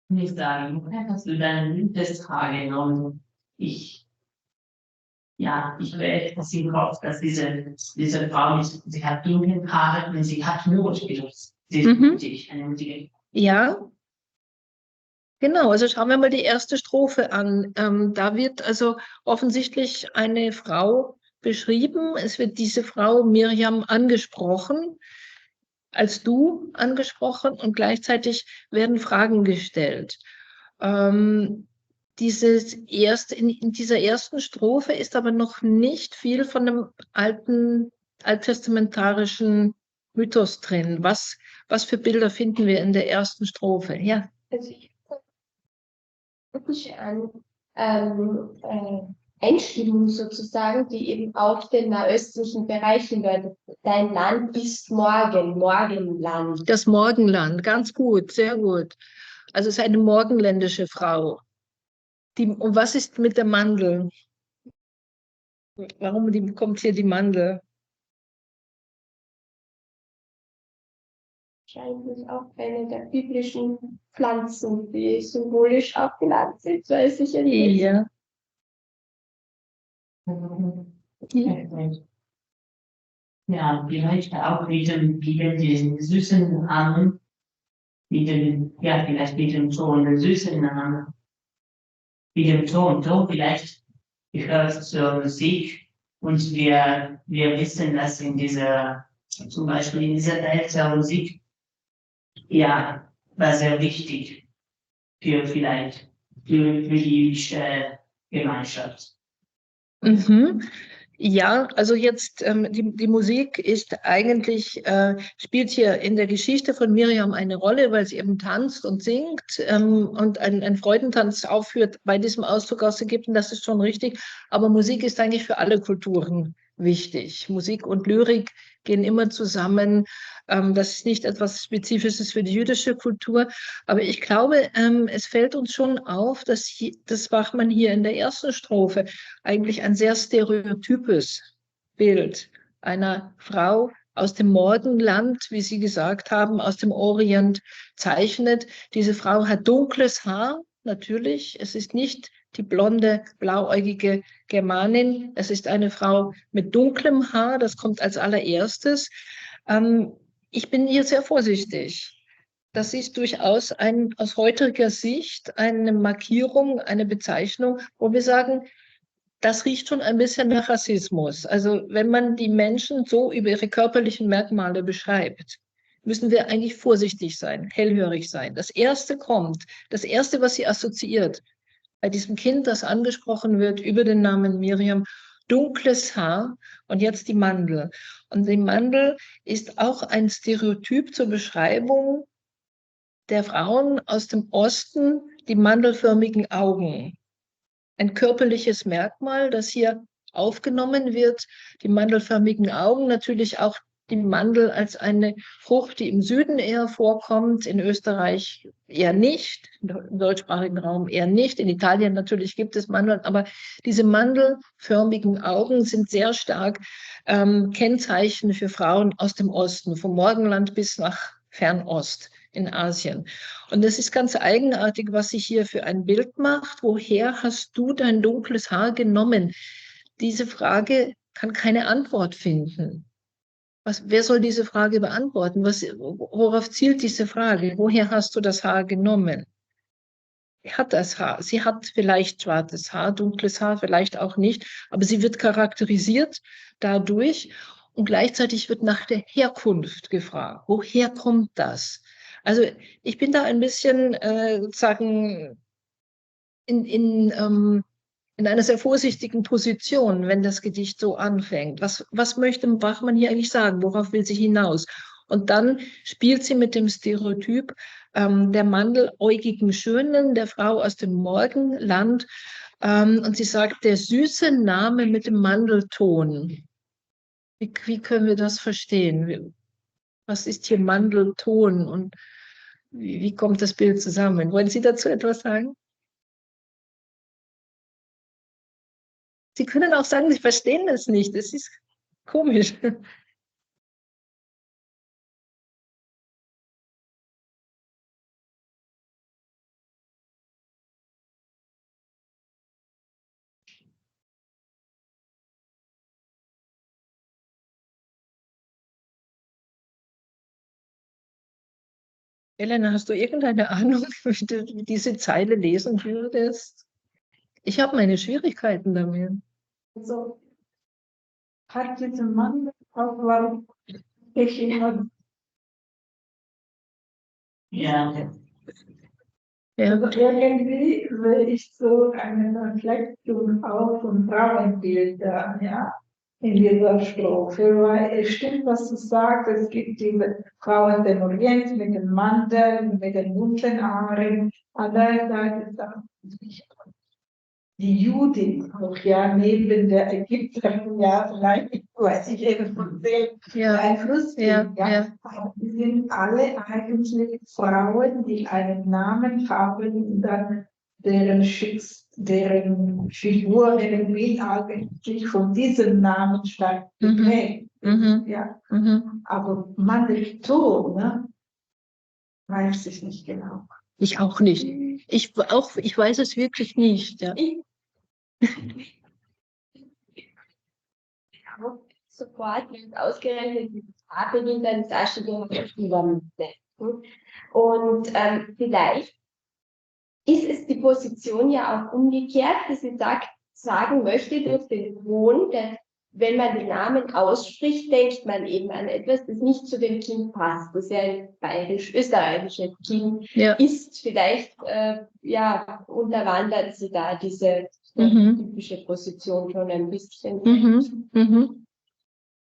nicht sagen, hast du deine Lieblingsfrage genommen. Ich habe etwas im Kopf, dass diese Frau nicht, sie hat dunkle Haare und sie hat Mut benutzt. Sie ist mutig, eine mutige. Ja, genau. Also schauen wir mal die erste Strophe an. Da wird also offensichtlich eine Frau beschrieben. Es wird diese Frau Miriam angesprochen, als du angesprochen und gleichzeitig werden Fragen gestellt. in dieser ersten Strophe ist aber noch nicht viel von dem alttestamentarischen Mythos drin. Was für Bilder finden wir in der ersten Strophe? Ja. Also ich typische Einstimmung sozusagen, die eben auf den nahöstlichen Bereich hindeutet. Dein Land ist morgen, Morgenland. Das Morgenland, ganz gut, sehr gut. Also es ist eine morgenländische Frau. Und was ist mit der Mandel? Warum kommt hier die Mandel? Wahrscheinlich auch eine der biblischen Pflanzen, die symbolisch aufgeladen sind, weiß ich ja nicht. Ja. Ja, vielleicht auch wieder diesen süßen Namen, vielleicht mit dem Ton, den süßen Namen, mit dem Ton, vielleicht gehört zur Musik und wir wissen, dass zum Beispiel in dieser Teil der Musik, ja, war sehr wichtig für die jüdische Gemeinschaft. Mhm. Ja, also jetzt die Musik ist eigentlich, spielt hier in der Geschichte von Miriam eine Rolle, weil sie eben tanzt und singt und einen Freudentanz aufführt bei diesem Auszug aus Ägypten, das ist schon richtig. Aber Musik ist eigentlich für alle Kulturen wichtig. Musik und Lyrik gehen immer zusammen. Das ist nicht etwas Spezifisches für die jüdische Kultur. Aber ich glaube, es fällt uns schon auf, das macht man hier in der ersten Strophe, eigentlich ein sehr stereotypes Bild einer Frau aus dem Morgenland, wie Sie gesagt haben, aus dem Orient zeichnet. Diese Frau hat dunkles Haar, natürlich. Es ist nicht die blonde, blauäugige Germanin. Es ist eine Frau mit dunklem Haar, das kommt als allererstes. Ich bin hier sehr vorsichtig. Das ist durchaus aus heutiger Sicht eine Markierung, eine Bezeichnung, wo wir sagen, das riecht schon ein bisschen nach Rassismus. Also wenn man die Menschen so über ihre körperlichen Merkmale beschreibt, müssen wir eigentlich vorsichtig sein, hellhörig sein. Das Erste kommt, das Erste, was sie assoziiert, bei diesem Kind, das angesprochen wird über den Namen Miriam, dunkles Haar und jetzt die Mandel. Und die Mandel ist auch ein Stereotyp zur Beschreibung der Frauen aus dem Osten, die mandelförmigen Augen. Ein körperliches Merkmal, das hier aufgenommen wird. Die mandelförmigen Augen, natürlich auch die Mandel als eine Frucht, die im Süden eher vorkommt, in Österreich eher nicht, im deutschsprachigen Raum eher nicht. In Italien natürlich gibt es Mandeln, aber diese mandelförmigen Augen sind sehr stark Kennzeichen für Frauen aus dem Osten, vom Morgenland bis nach Fernost in Asien. Und es ist ganz eigenartig, was sich hier für ein Bild macht. Woher hast du dein dunkles Haar genommen? Diese Frage kann keine Antwort finden. Wer soll diese Frage beantworten? Worauf zielt diese Frage? Woher hast du das Haar genommen? Sie hat das Haar. Sie hat vielleicht schwarzes Haar, dunkles Haar, vielleicht auch nicht. Aber sie wird charakterisiert dadurch. Und gleichzeitig wird nach der Herkunft gefragt. Woher kommt das? Also ich bin da ein bisschen sozusagen in einer sehr vorsichtigen Position, wenn das Gedicht so anfängt. Was möchte Bachmann hier eigentlich sagen? Worauf will sie hinaus? Und dann spielt sie mit dem Stereotyp der mandeläugigen Schönen, der Frau aus dem Morgenland. Und sie sagt, der süße Name mit dem Mandelton. Wie können wir das verstehen? Was ist hier Mandelton und wie kommt das Bild zusammen? Wollen Sie dazu etwas sagen? Sie können auch sagen, Sie verstehen das nicht. Das ist komisch. Elena, hast du irgendeine Ahnung, wie du diese Zeile lesen würdest? Ich habe meine Schwierigkeiten damit. Also hat dieser Mann auch warum ich Ja, Ja. Also irgendwie sehe ich so eine Reflexion auch von Frauenbildern, ja, in dieser Strophe, weil es stimmt, was du sagst, es gibt diese Frauen dem Orient mit den Manteln, mit den bunten Haaren, andererseits ist auch die Judin auch ja neben der Ägypterin, ja, vielleicht, weiß ich eben von dem Ja. Einfluss, Ja. ja. Ja. Aber die sind alle eigentlich Frauen, die einen Namen haben und dann deren Figur, deren Bild eigentlich von diesem Namen stark geprägt ist. Mhm. Ja. Mhm. Aber Mann der Ton, ne, weiß ich nicht genau. Ich auch nicht. Ich weiß es wirklich nicht. Ja. Sofort, wenn es ausgerechnet mit A beginnt, dann ist auch schon wieder Übermitte. Und vielleicht ist es die Position ja auch umgekehrt, dass sie sagen möchte durch den Ton, dass wenn man den Namen ausspricht, denkt man eben an etwas, das nicht zu dem Kind passt, das ja ein bayerisch-österreichisches Kind Ja. ist. Vielleicht ja, unterwandert sie da diese typische Position schon ein bisschen. Mhm. Mhm.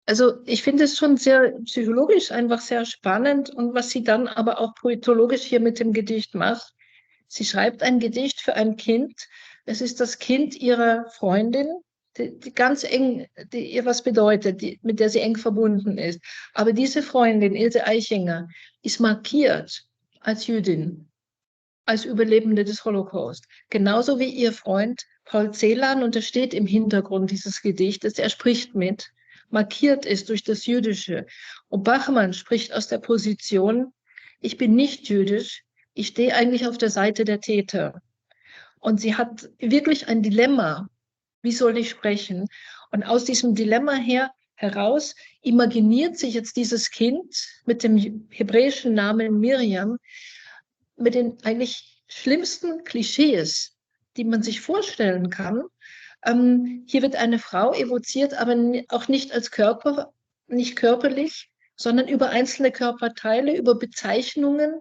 Also ich finde es schon sehr psychologisch einfach sehr spannend und was sie dann aber auch poetologisch hier mit dem Gedicht macht. Sie schreibt ein Gedicht für ein Kind. Es ist das Kind ihrer Freundin, die ganz eng, die ihr was bedeutet, mit der sie eng verbunden ist. Aber diese Freundin, Ilse Eichinger, ist markiert als Jüdin, als Überlebende des Holocaust. Genauso wie ihr Freund Paul Celan, und das steht im Hintergrund dieses Gedichtes, er spricht mit, markiert ist durch das Jüdische. Und Bachmann spricht aus der Position, ich bin nicht jüdisch, ich stehe eigentlich auf der Seite der Täter. Und sie hat wirklich ein Dilemma. Wie soll ich sprechen? Und aus diesem Dilemma heraus imaginiert sich jetzt dieses Kind mit dem hebräischen Namen Miriam mit den eigentlich schlimmsten Klischees, die man sich vorstellen kann. Hier wird eine Frau evoziert, aber auch nicht als Körper, nicht körperlich, sondern über einzelne Körperteile, über Bezeichnungen,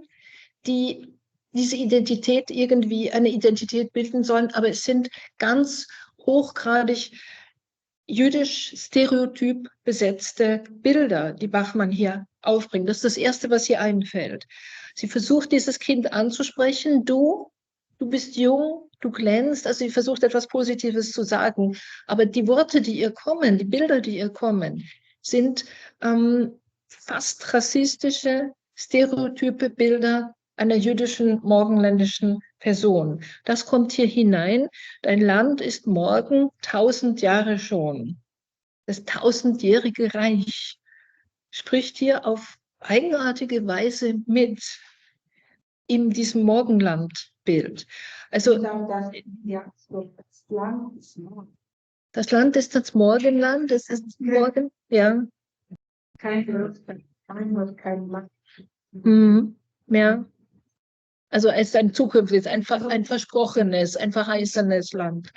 die diese Identität irgendwie eine Identität bilden sollen, aber es sind ganz hochgradig jüdisch stereotyp besetzte Bilder, die Bachmann hier aufbringt. Das ist das Erste, was ihr einfällt. Sie versucht, dieses Kind anzusprechen. Du bist jung, du glänzt. Also sie versucht, etwas Positives zu sagen. Aber die Worte, die ihr kommen, die Bilder, die ihr kommen, sind fast rassistische, stereotype Bilder einer jüdischen morgenländischen Person. Das kommt hier hinein. Dein Land ist morgen 1000 Jahre schon. Das 1000-jährige Reich spricht hier auf eigenartige Weise mit in diesem Morgenlandbild. Also Ja, so, das Land ist morgen. das Land ist das Morgenland, es ist morgen, ja. Kein Land. Ja. Also es ist ein zukünftiges, einfach ein versprochenes, ein verheißenes Land.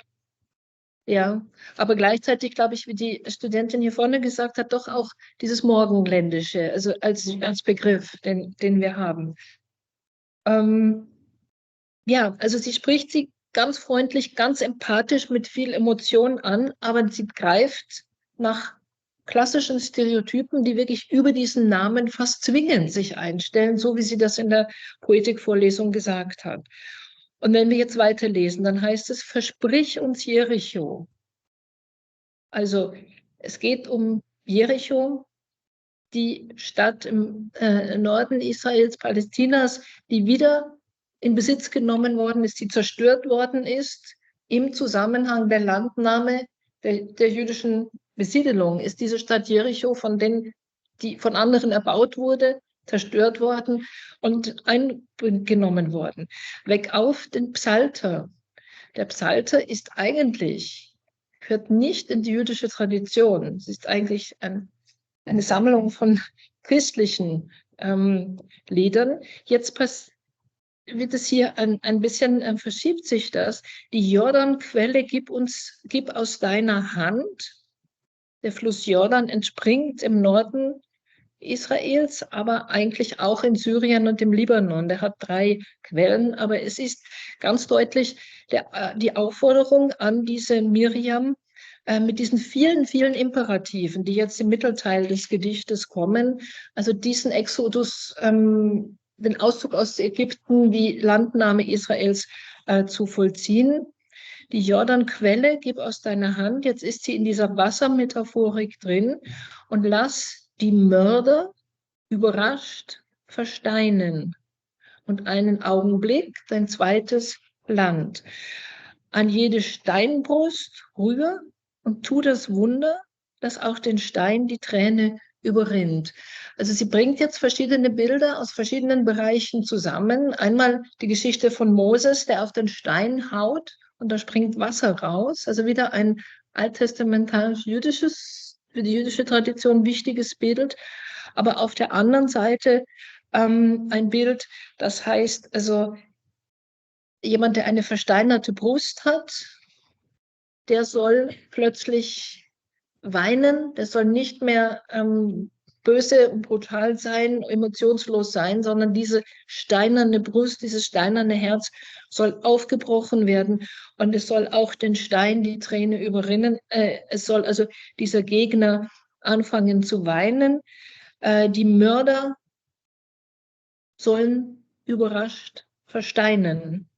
Ja, aber gleichzeitig glaube ich, wie die Studentin hier vorne gesagt hat, doch auch dieses Morgenländische, also als Begriff, den wir haben. Ja, also sie spricht sie ganz freundlich, ganz empathisch mit viel Emotion an, aber sie greift nach klassischen Stereotypen, die wirklich über diesen Namen fast zwingend sich einstellen, so wie sie das in der Poetikvorlesung gesagt hat. Und wenn wir jetzt weiterlesen, dann heißt es, versprich uns Jericho. Also es geht um Jericho, die Stadt im Norden Israels, Palästinas, die wieder in Besitz genommen worden ist, die zerstört worden ist. Im Zusammenhang der Landnahme der jüdischen Besiedelung ist diese Stadt Jericho die von anderen erbaut wurde, zerstört worden und eingenommen worden. Weg auf den Psalter. Der Psalter ist eigentlich, gehört nicht in die jüdische Tradition. Es ist eigentlich eine Sammlung von christlichen Liedern. Jetzt wird es hier ein bisschen, verschiebt sich das. Die Jordanquelle gib aus deiner Hand. Der Fluss Jordan entspringt im Norden Israels, aber eigentlich auch in Syrien und im Libanon. Der hat 3 Quellen, aber es ist ganz deutlich die Aufforderung an diese Miriam mit diesen vielen, vielen Imperativen, die jetzt im Mittelteil des Gedichtes kommen, also diesen Exodus, den Auszug aus Ägypten, die Landnahme Israels zu vollziehen. Die Jordanquelle gib aus deiner Hand, jetzt ist sie in dieser Wassermetaphorik drin, und lass die Mörder überrascht versteinen und einen Augenblick dein zweites Land. An jede Steinbrust rühr und tu das Wunder, dass auch den Stein die Träne überrinnt. Also sie bringt jetzt verschiedene Bilder aus verschiedenen Bereichen zusammen. Einmal die Geschichte von Moses, der auf den Stein haut und da springt Wasser raus. Also wieder ein alttestamentarisch-jüdisches, für die jüdische Tradition wichtiges Bild. Aber auf der anderen Seite ein Bild, das heißt, also jemand, der eine versteinerte Brust hat, der soll plötzlich weinen, der soll nicht mehr böse und brutal sein, emotionslos sein, sondern diese steinerne Brust, dieses steinerne Herz soll aufgebrochen werden und es soll auch den Stein die Träne überrinnen. Es soll also dieser Gegner anfangen zu weinen. Die Mörder sollen überrascht versteinen.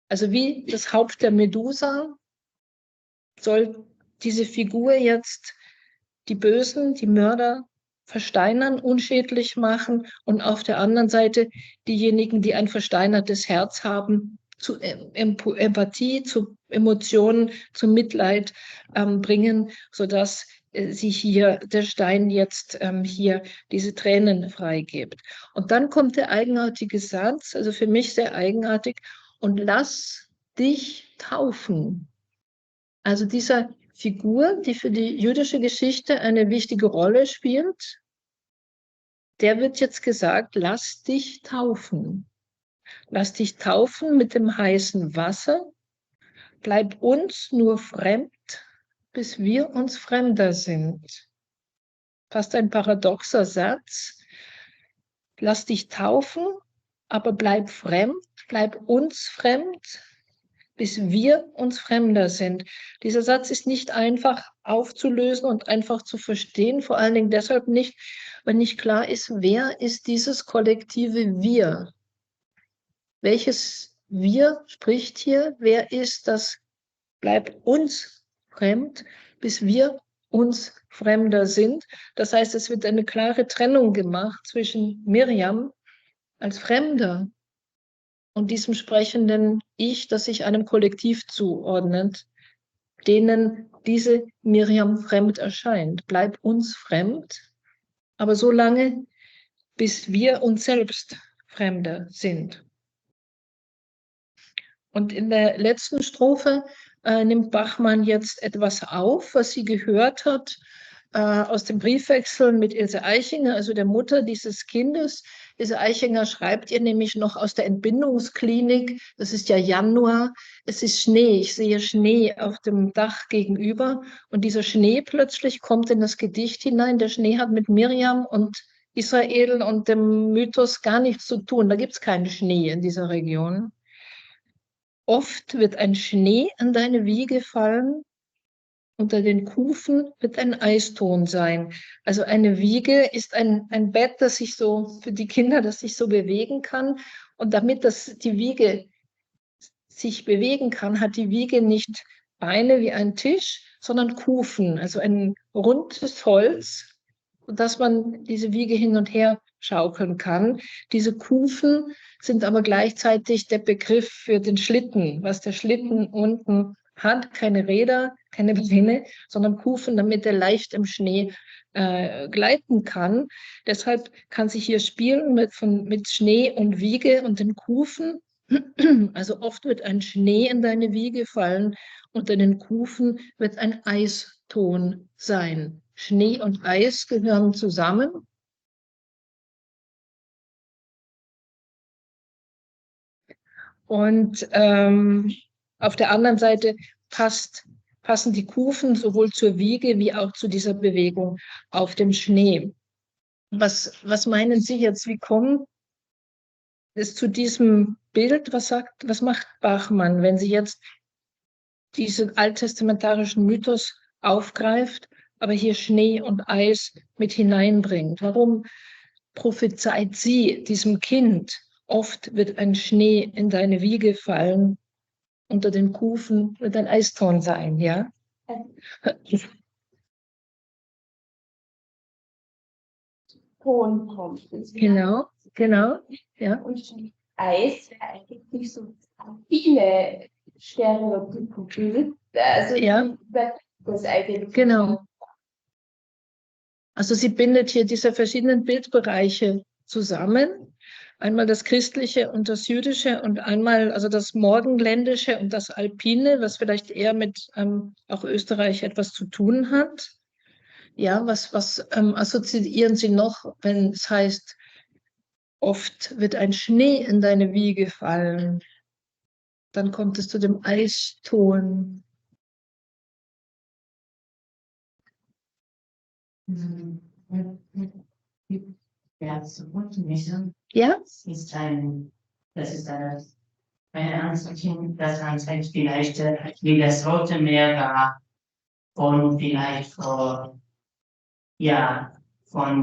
Also wie das Haupt der Medusa soll diese Figur jetzt die Bösen, die Mörder versteinern, unschädlich machen und auf der anderen Seite diejenigen, die ein versteinertes Herz haben, zu Empathie, zu Emotionen, zu Mitleid bringen, sodass sie hier, der Stein jetzt hier diese Tränen freigibt. Und dann kommt der eigenartige Satz, also für mich sehr eigenartig, und lass dich taufen. Also dieser Figur, die für die jüdische Geschichte eine wichtige Rolle spielt, der wird jetzt gesagt, lass dich taufen. Lass dich taufen mit dem heißen Wasser. Bleib uns nur fremd, bis wir uns fremder sind. Fast ein paradoxer Satz. Lass dich taufen, aber bleib fremd, bleib uns fremd, bis wir uns fremder sind. Dieser Satz ist nicht einfach aufzulösen und einfach zu verstehen, vor allen Dingen deshalb nicht, weil nicht klar ist, wer ist dieses kollektive Wir? Welches Wir spricht hier? Wer ist das? Bleibt uns fremd, bis wir uns fremder sind. Das heißt, es wird eine klare Trennung gemacht zwischen Miriam als Fremder und diesem sprechenden Ich, das sich einem Kollektiv zuordnet, denen diese Miriam fremd erscheint. Bleib uns fremd, aber so lange, bis wir uns selbst fremder sind. Und in der letzten Strophe nimmt Bachmann jetzt etwas auf, was sie gehört hat aus dem Briefwechsel mit Ilse Eichinger, also der Mutter dieses Kindes. Ilse Eichinger schreibt ihr nämlich noch aus der Entbindungsklinik, das ist ja Januar, es ist Schnee, ich sehe Schnee auf dem Dach gegenüber und dieser Schnee plötzlich kommt in das Gedicht hinein. Der Schnee hat mit Miriam und Israel und dem Mythos gar nichts zu tun, da gibt es keinen Schnee in dieser Region. Oft wird ein Schnee an deine Wiege fallen, unter den Kufen wird ein Eiston sein. Also eine Wiege ist ein Bett, das sich so, für die Kinder, das sich so bewegen kann. Und damit die Wiege sich bewegen kann, hat die Wiege nicht Beine wie ein Tisch, sondern Kufen, also ein rundes Holz, dass man diese Wiege hin und her schaukeln kann. Diese Kufen sind aber gleichzeitig der Begriff für den Schlitten, was der Schlitten unten hat, keine Räder, keine Beine, sondern Kufen, damit er leicht im Schnee gleiten kann. Deshalb kann sich hier spielen mit Schnee und Wiege und den Kufen. Also oft wird ein Schnee in deine Wiege fallen, unter den Kufen wird ein Eiston sein. Schnee und Eis gehören zusammen. Und auf der anderen Seite passen die Kufen sowohl zur Wiege wie auch zu dieser Bewegung auf dem Schnee. was meinen Sie jetzt? Wie kommt es zu diesem Bild? Was macht Bachmann, wenn sie jetzt diesen alttestamentarischen Mythos aufgreift, aber hier Schnee und Eis mit hineinbringt? Warum prophezeit sie diesem Kind, oft wird ein Schnee in deine Wiege fallen, unter den Kufen wird ein Eiston sein, ja? Ton kommt. Genau, ja. Und Eis wäre eigentlich so viele Stereotypen. Also ja. Das eigentlich. Genau. Also sie bindet hier diese verschiedenen Bildbereiche zusammen. Einmal das Christliche und das Jüdische und einmal also das Morgenländische und das Alpine, was vielleicht eher mit auch Österreich etwas zu tun hat. Ja, was assoziieren Sie noch, wenn es heißt, oft wird ein Schnee in deine Wiege fallen? Dann kommt es zu dem Eiston. Ja, so gut nicht. Ja? Das ist eine Ansicht, dass man vielleicht wie das Rote Meer war und vielleicht von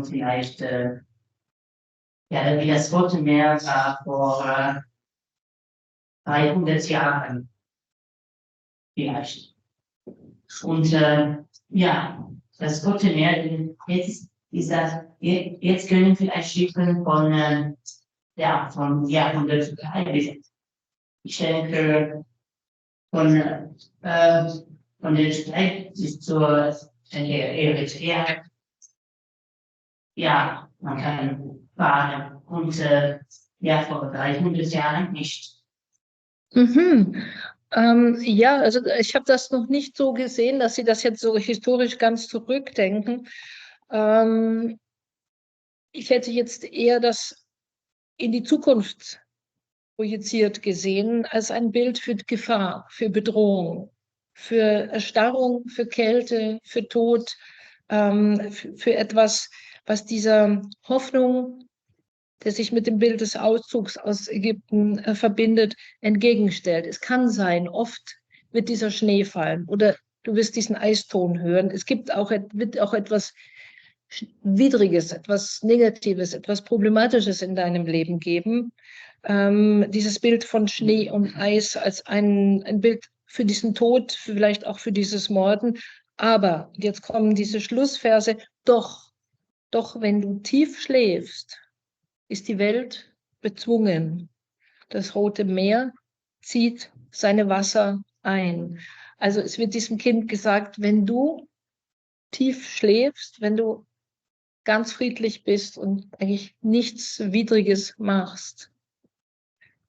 vielleicht wie das Rote Meer war vor 300 Jahren vielleicht. Und das Rote Meer, jetzt können vielleicht Schiffe von der Türkei. Ich denke, von der Türkei bis zur Eritrea, man kann fahren und vor 300 Jahren nicht. Ja, also ich habe das noch nicht so gesehen, dass Sie das jetzt so historisch ganz zurückdenken. Ich hätte jetzt eher das in die Zukunft projiziert gesehen als ein Bild für Gefahr, für Bedrohung, für Erstarrung, für Kälte, für Tod, für etwas, was dieser Hoffnung, der sich mit dem Bild des Auszugs aus Ägypten verbindet, entgegenstellt. Es kann sein, oft wird dieser Schnee fallen oder du wirst diesen Eiston hören. Es wird auch etwas Widriges, etwas Negatives, etwas Problematisches in deinem Leben geben. Dieses Bild von Schnee und Eis als ein Bild für diesen Tod, vielleicht auch für dieses Morden. Aber jetzt kommen diese Schlussverse, doch wenn du tief schläfst, ist die Welt bezwungen. Das Rote Meer zieht seine Wasser ein. Also es wird diesem Kind gesagt, wenn du tief schläfst, wenn du ganz friedlich bist und eigentlich nichts Widriges machst,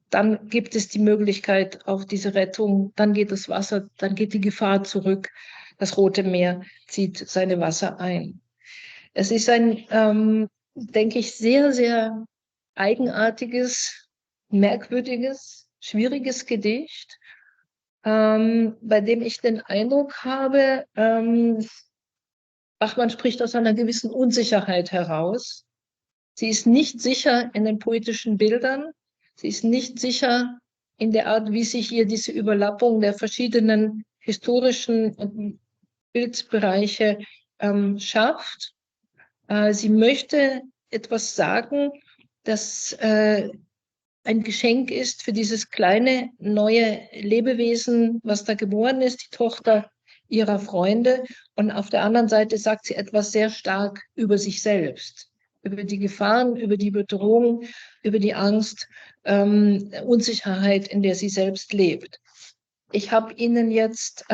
dann gibt es die Möglichkeit auf diese Rettung, dann geht das Wasser, dann geht die Gefahr zurück. Das Rote Meer zieht seine Wasser ein. Es ist ein, denke ich, sehr, sehr eigenartiges, merkwürdiges, schwieriges Gedicht, bei dem ich den Eindruck habe, Bachmann spricht aus einer gewissen Unsicherheit heraus. Sie ist nicht sicher in den poetischen Bildern. Sie ist nicht sicher in der Art, wie sich hier diese Überlappung der verschiedenen historischen Bildbereiche schafft. Sie möchte etwas sagen, das ein Geschenk ist für dieses kleine neue Lebewesen, was da geboren ist, die Tochter ihrer Freunde. Und auf der anderen Seite sagt sie etwas sehr stark über sich selbst, über die Gefahren, über die Bedrohung, über die Angst, Unsicherheit, in der sie selbst lebt. Ich habe Ihnen jetzt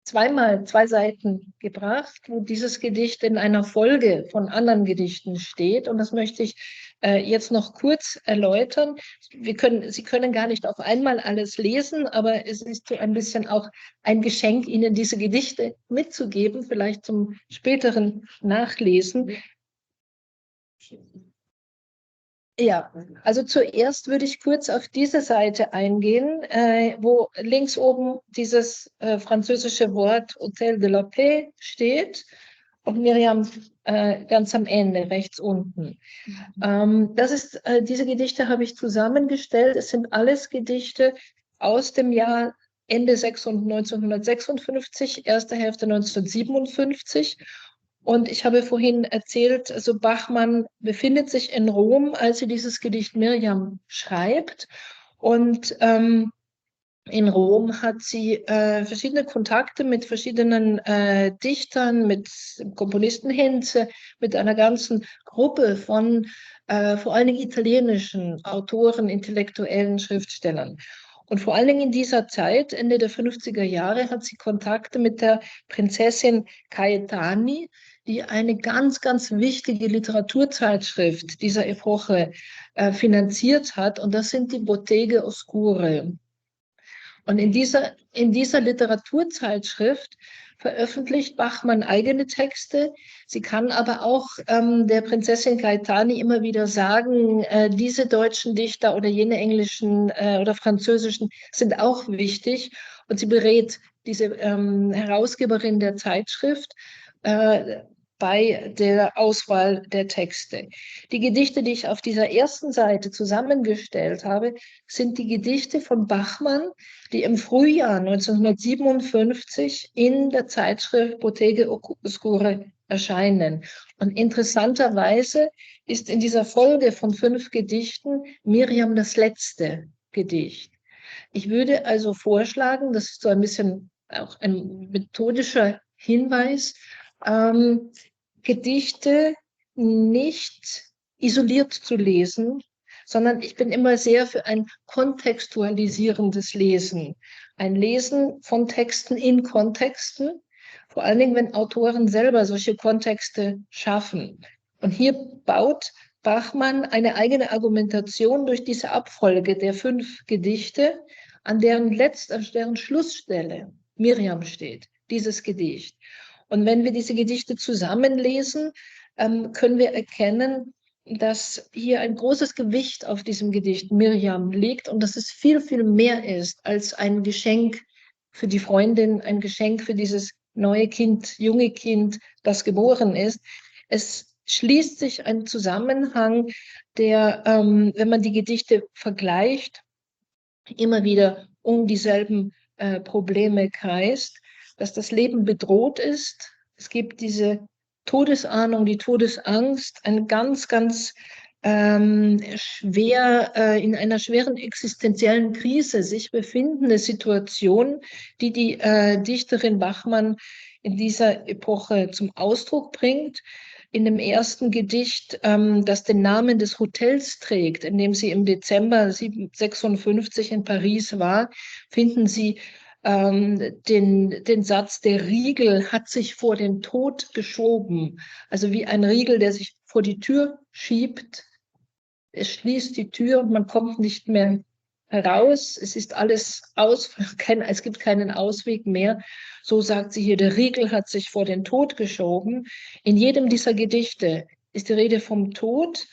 zweimal 2 Seiten gebracht, wo dieses Gedicht in einer Folge von anderen Gedichten steht. Und das möchte ich jetzt noch kurz erläutern. Sie können gar nicht auf einmal alles lesen, aber es ist so ein bisschen auch ein Geschenk, Ihnen diese Gedichte mitzugeben, vielleicht zum späteren Nachlesen. Ja, also zuerst würde ich kurz auf diese Seite eingehen, wo links oben dieses französische Wort Hôtel de la Paix steht. und Miriam ganz am Ende, rechts unten. Diese Gedichte habe ich zusammengestellt. Es sind alles Gedichte aus dem Jahr Ende 1956, erste Hälfte 1957. Und ich habe vorhin erzählt, also Bachmann befindet sich in Rom, als sie dieses Gedicht Miriam schreibt. Und in Rom hat sie verschiedene Kontakte mit verschiedenen Dichtern, mit dem Komponisten Hinze, mit einer ganzen Gruppe von vor allen Dingen italienischen Autoren, intellektuellen Schriftstellern. Und vor allen Dingen in dieser Zeit, Ende der 50er Jahre, hat sie Kontakte mit der Prinzessin Caetani, die eine ganz, ganz wichtige Literaturzeitschrift dieser Epoche finanziert hat. Und das sind die Botteghe Oscure. Und in dieser Literaturzeitschrift veröffentlicht Bachmann eigene Texte. Sie kann aber auch der Prinzessin Gaetani immer wieder sagen, diese deutschen Dichter oder jene englischen oder französischen sind auch wichtig. Und sie berät diese Herausgeberin der Zeitschrift bei der Auswahl der Texte. Die Gedichte, die ich auf dieser ersten Seite zusammengestellt habe, sind die Gedichte von Bachmann, die im Frühjahr 1957 in der Zeitschrift Botteghe Oscure erscheinen. Und interessanterweise ist in dieser Folge von 5 Gedichten Miriam das letzte Gedicht. Ich würde also vorschlagen, das ist so ein bisschen auch ein methodischer Hinweis, Gedichte nicht isoliert zu lesen, sondern ich bin immer sehr für ein kontextualisierendes Lesen. Ein Lesen von Texten in Kontexten, vor allen Dingen, wenn Autoren selber solche Kontexte schaffen. Und hier baut Bachmann eine eigene Argumentation durch diese Abfolge der 5 Gedichte, an deren Schlussstelle Miriam steht, dieses Gedicht. Und wenn wir diese Gedichte zusammenlesen, können wir erkennen, dass hier ein großes Gewicht auf diesem Gedicht Miriam liegt und dass es viel, viel mehr ist als ein Geschenk für die Freundin, ein Geschenk für dieses neue Kind, junge Kind, das geboren ist. Es schließt sich ein Zusammenhang, der, wenn man die Gedichte vergleicht, immer wieder um dieselben Probleme kreist, dass das Leben bedroht ist. Es gibt diese Todesahnung, die Todesangst, eine ganz, ganz schwer, in einer schweren existenziellen Krise sich befindende Situation, die die Dichterin Bachmann in dieser Epoche zum Ausdruck bringt. In dem ersten Gedicht, das den Namen des Hotels trägt, in dem sie im Dezember 1956 in Paris war, finden Sie den Satz, der Riegel hat sich vor den Tod geschoben. Also wie ein Riegel, der sich vor die Tür schiebt. Es schließt die Tür und man kommt nicht mehr heraus. Es ist alles aus, es gibt keinen Ausweg mehr. So sagt sie hier, der Riegel hat sich vor den Tod geschoben. In jedem dieser Gedichte ist die Rede vom Tod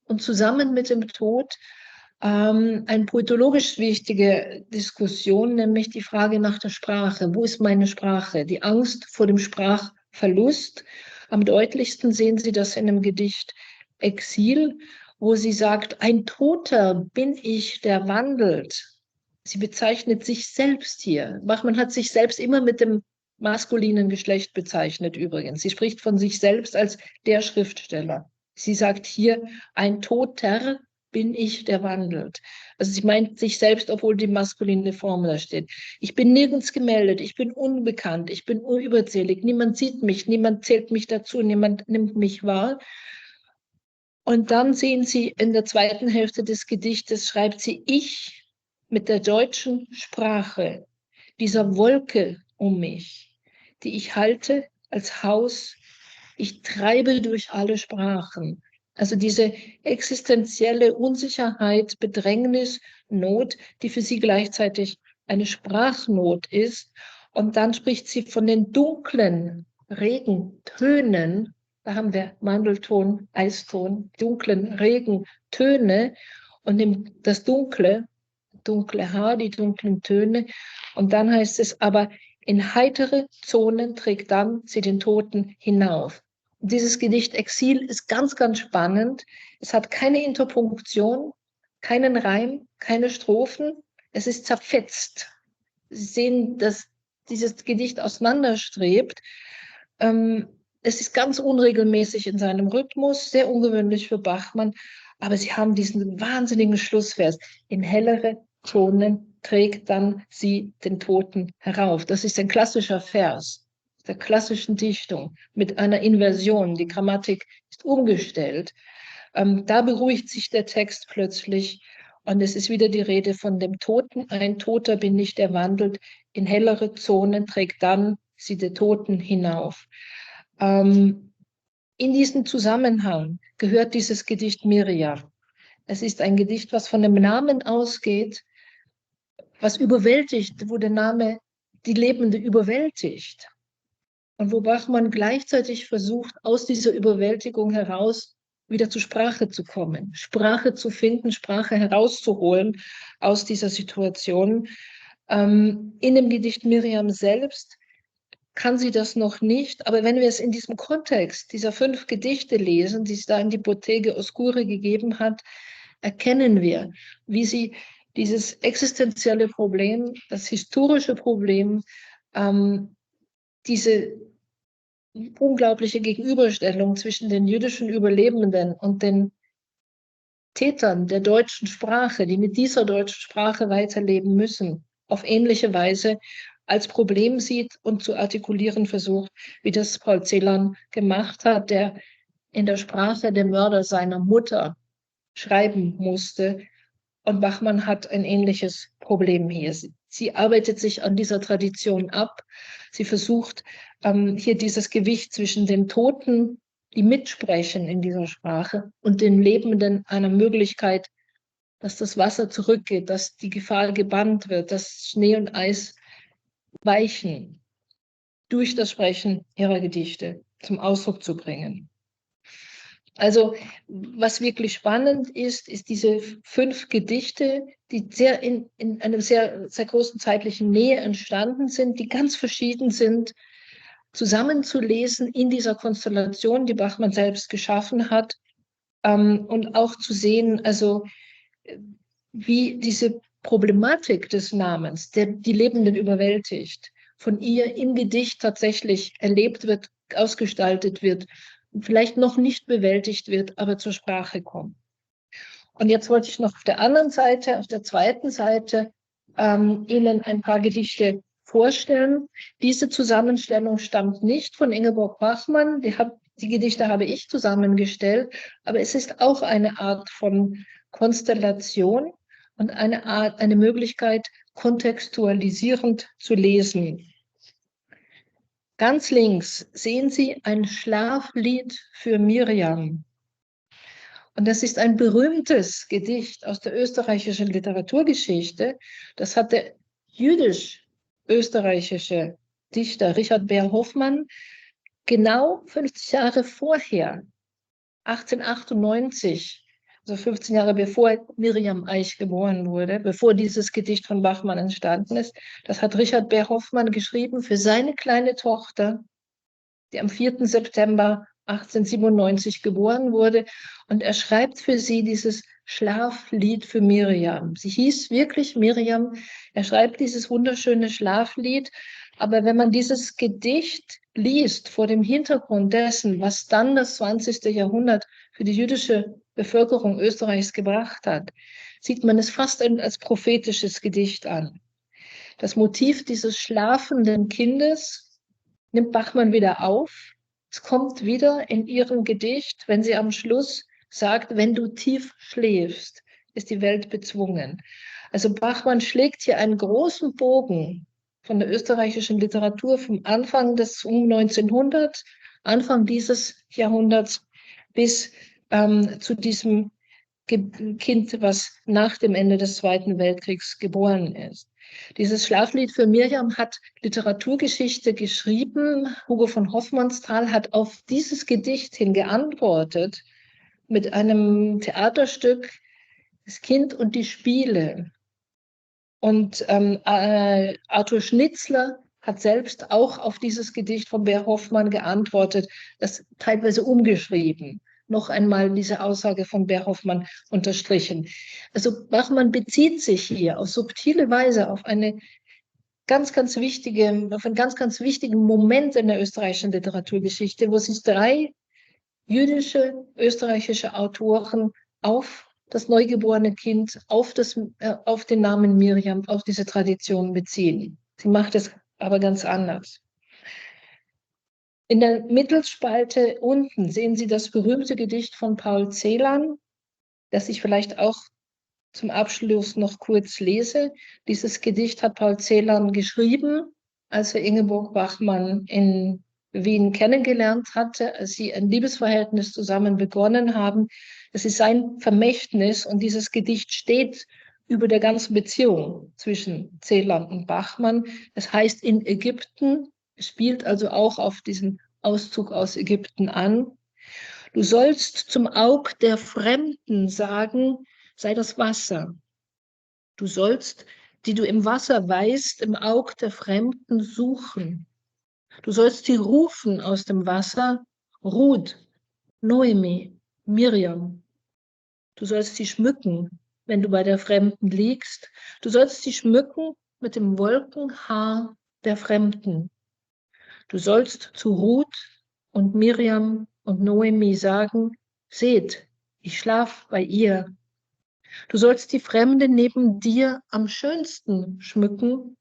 und zusammen mit dem Tod eine poetologisch wichtige Diskussion, nämlich die Frage nach der Sprache. Wo ist meine Sprache? Die Angst vor dem Sprachverlust. Am deutlichsten sehen Sie das in dem Gedicht Exil, wo sie sagt, ein Toter bin ich, der wandelt. Sie bezeichnet sich selbst hier. Bachmann hat sich selbst immer mit dem maskulinen Geschlecht bezeichnet übrigens. Sie spricht von sich selbst als der Schriftsteller. Sie sagt hier, ein Toter bin ich, der wandelt. Also sie meint sich selbst, obwohl die maskuline Form da steht. Ich bin nirgends gemeldet, ich bin unbekannt, ich bin unüberzählig, niemand sieht mich, niemand zählt mich dazu, niemand nimmt mich wahr. Und dann sehen Sie in der zweiten Hälfte des Gedichtes, schreibt sie, ich mit der deutschen Sprache, dieser Wolke um mich, die ich halte als Haus, ich treibe durch alle Sprachen. Also diese existenzielle Unsicherheit, Bedrängnis, Not, die für sie gleichzeitig eine Sprachnot ist. Und dann spricht sie von den dunklen Regentönen. Da haben wir Mandelton, Eiston, dunklen Regentöne und das dunkle Haar, die dunklen Töne. Und dann heißt es aber, In heitere Zonen trägt dann sie den Toten hinauf. Und dieses Gedicht Exil ist ganz, ganz spannend. Es hat keine Interpunktion, keinen Reim, keine Strophen. Es ist zerfetzt. Sie sehen, dass dieses Gedicht auseinanderstrebt. Es ist ganz unregelmäßig in seinem Rhythmus, sehr ungewöhnlich für Bachmann, aber sie haben diesen wahnsinnigen Schlussvers. In hellere Zonen trägt dann sie den Toten herauf. Das ist ein klassischer Vers der klassischen Dichtung mit einer Inversion. Die Grammatik ist umgestellt. Da beruhigt sich der Text plötzlich und es ist wieder die Rede von dem Toten. Ein Toter bin ich, der wandelt in hellere Zonen, trägt dann sie den Toten hinauf. In diesen Zusammenhang gehört dieses Gedicht Miriam. Es ist ein Gedicht, was von dem Namen ausgeht, was überwältigt, wo der Name die Lebende überwältigt. Und wo Bachmann gleichzeitig versucht, aus dieser Überwältigung heraus wieder zur Sprache zu kommen, Sprache zu finden, Sprache herauszuholen aus dieser Situation. In dem Gedicht Miriam selbst kann sie das noch nicht, aber wenn wir es in diesem Kontext dieser 5 Gedichte lesen, die es da in die Bottega Oscura gegeben hat, erkennen wir, wie sie dieses existenzielle Problem, das historische Problem, diese unglaubliche Gegenüberstellung zwischen den jüdischen Überlebenden und den Tätern der deutschen Sprache, die mit dieser deutschen Sprache weiterleben müssen, auf ähnliche Weise als Problem sieht und zu artikulieren versucht, wie das Paul Celan gemacht hat, der in der Sprache der Mörder seiner Mutter schreiben musste. Und Bachmann hat ein ähnliches Problem hier. Sie arbeitet sich an dieser Tradition ab. Sie versucht, hier dieses Gewicht zwischen den Toten, die mitsprechen in dieser Sprache, und den Lebenden einer Möglichkeit, dass das Wasser zurückgeht, dass die Gefahr gebannt wird, dass Schnee und Eis weichen, durch das Sprechen ihrer Gedichte zum Ausdruck zu bringen. Also was wirklich spannend ist, ist diese 5 Gedichte, die sehr in einer sehr, sehr großen zeitlichen Nähe entstanden sind, die ganz verschieden sind, zusammenzulesen in dieser Konstellation, die Bachmann selbst geschaffen hat, und auch zu sehen, also wie diese Problematik des Namens, der die Lebenden überwältigt, von ihr im Gedicht tatsächlich erlebt wird, ausgestaltet wird, vielleicht noch nicht bewältigt wird, aber zur Sprache kommt. Und jetzt wollte ich noch auf der anderen Seite, auf der zweiten Seite, Ihnen ein paar Gedichte vorstellen. Diese Zusammenstellung stammt nicht von Ingeborg Bachmann, die Gedichte habe ich zusammengestellt, aber es ist auch eine Art von Konstellation und eine Möglichkeit, kontextualisierend zu lesen. Ganz links sehen Sie ein Schlaflied für Miriam. Und das ist ein berühmtes Gedicht aus der österreichischen Literaturgeschichte. Das hat der jüdisch-österreichische Dichter Richard Beer Hoffmann genau 50 Jahre vorher, 1898, also 15 Jahre bevor Miriam Eich geboren wurde, bevor dieses Gedicht von Bachmann entstanden ist, das hat Richard Beer Hoffmann geschrieben für seine kleine Tochter, die am 4. September 1897 geboren wurde. Und er schreibt für sie dieses Schlaflied für Miriam. Sie hieß wirklich Miriam. Er schreibt dieses wunderschöne Schlaflied. Aber wenn man dieses Gedicht liest vor dem Hintergrund dessen, was dann das 20. Jahrhundert für die jüdische Bevölkerung Österreichs gebracht hat, sieht man es fast als prophetisches Gedicht an. Das Motiv dieses schlafenden Kindes nimmt Bachmann wieder auf. Es kommt wieder in ihrem Gedicht, wenn sie am Schluss sagt, wenn du tief schläfst, ist die Welt bezwungen. Also Bachmann schlägt hier einen großen Bogen von der österreichischen Literatur vom Anfang des 1900, Anfang dieses Jahrhunderts bis zu diesem Kind, was nach dem Ende des Zweiten Weltkriegs geboren ist. Dieses Schlaflied für Miriam hat Literaturgeschichte geschrieben. Hugo von Hofmannsthal hat auf dieses Gedicht hin geantwortet mit einem Theaterstück Das Kind und die Spiele. Und Arthur Schnitzler hat selbst auch auf dieses Gedicht von Beer Hoffmann geantwortet, das teilweise umgeschrieben. Noch einmal diese Aussage von Beer Hoffmann unterstrichen. Also Bachmann bezieht sich hier auf subtile Weise auf einen ganz wichtigen Moment in der österreichischen Literaturgeschichte, wo sich 3 jüdische, österreichische Autoren auf das neugeborene Kind, auf den Namen Miriam, auf diese Tradition beziehen. Sie macht es aber ganz anders. In der Mittelspalte unten sehen Sie das berühmte Gedicht von Paul Celan, das ich vielleicht auch zum Abschluss noch kurz lese. Dieses Gedicht hat Paul Celan geschrieben, als er Ingeborg Bachmann in Wien kennengelernt hatte, als sie ein Liebesverhältnis zusammen begonnen haben. Es ist sein Vermächtnis und dieses Gedicht steht über der ganzen Beziehung zwischen Celan und Bachmann. Es heißt in Ägypten, es spielt also auch auf diesen Auszug aus Ägypten an. Du sollst zum Aug der Fremden sagen, sei das Wasser. Du sollst, die du im Wasser weißt, im Aug der Fremden suchen. Du sollst sie rufen aus dem Wasser, Ruth, Noemi, Miriam. Du sollst sie schmücken, wenn du bei der Fremden liegst. Du sollst sie schmücken mit dem Wolkenhaar der Fremden. Du sollst zu Ruth und Miriam und Noemi sagen, seht, ich schlaf bei ihr. Du sollst die Fremde neben dir am schönsten schmücken.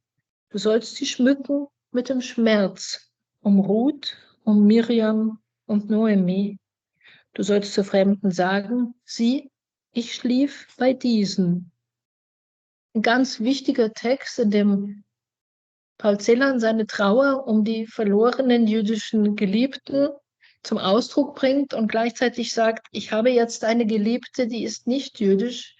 Du sollst sie schmücken mit dem Schmerz um Ruth, um Miriam und Noemi. Du sollst zur Fremden sagen, sieh, ich schlief bei diesen. Ein ganz wichtiger Text, in dem Paul Celan seine Trauer um die verlorenen jüdischen Geliebten zum Ausdruck bringt und gleichzeitig sagt, ich habe jetzt eine Geliebte, die ist nicht jüdisch,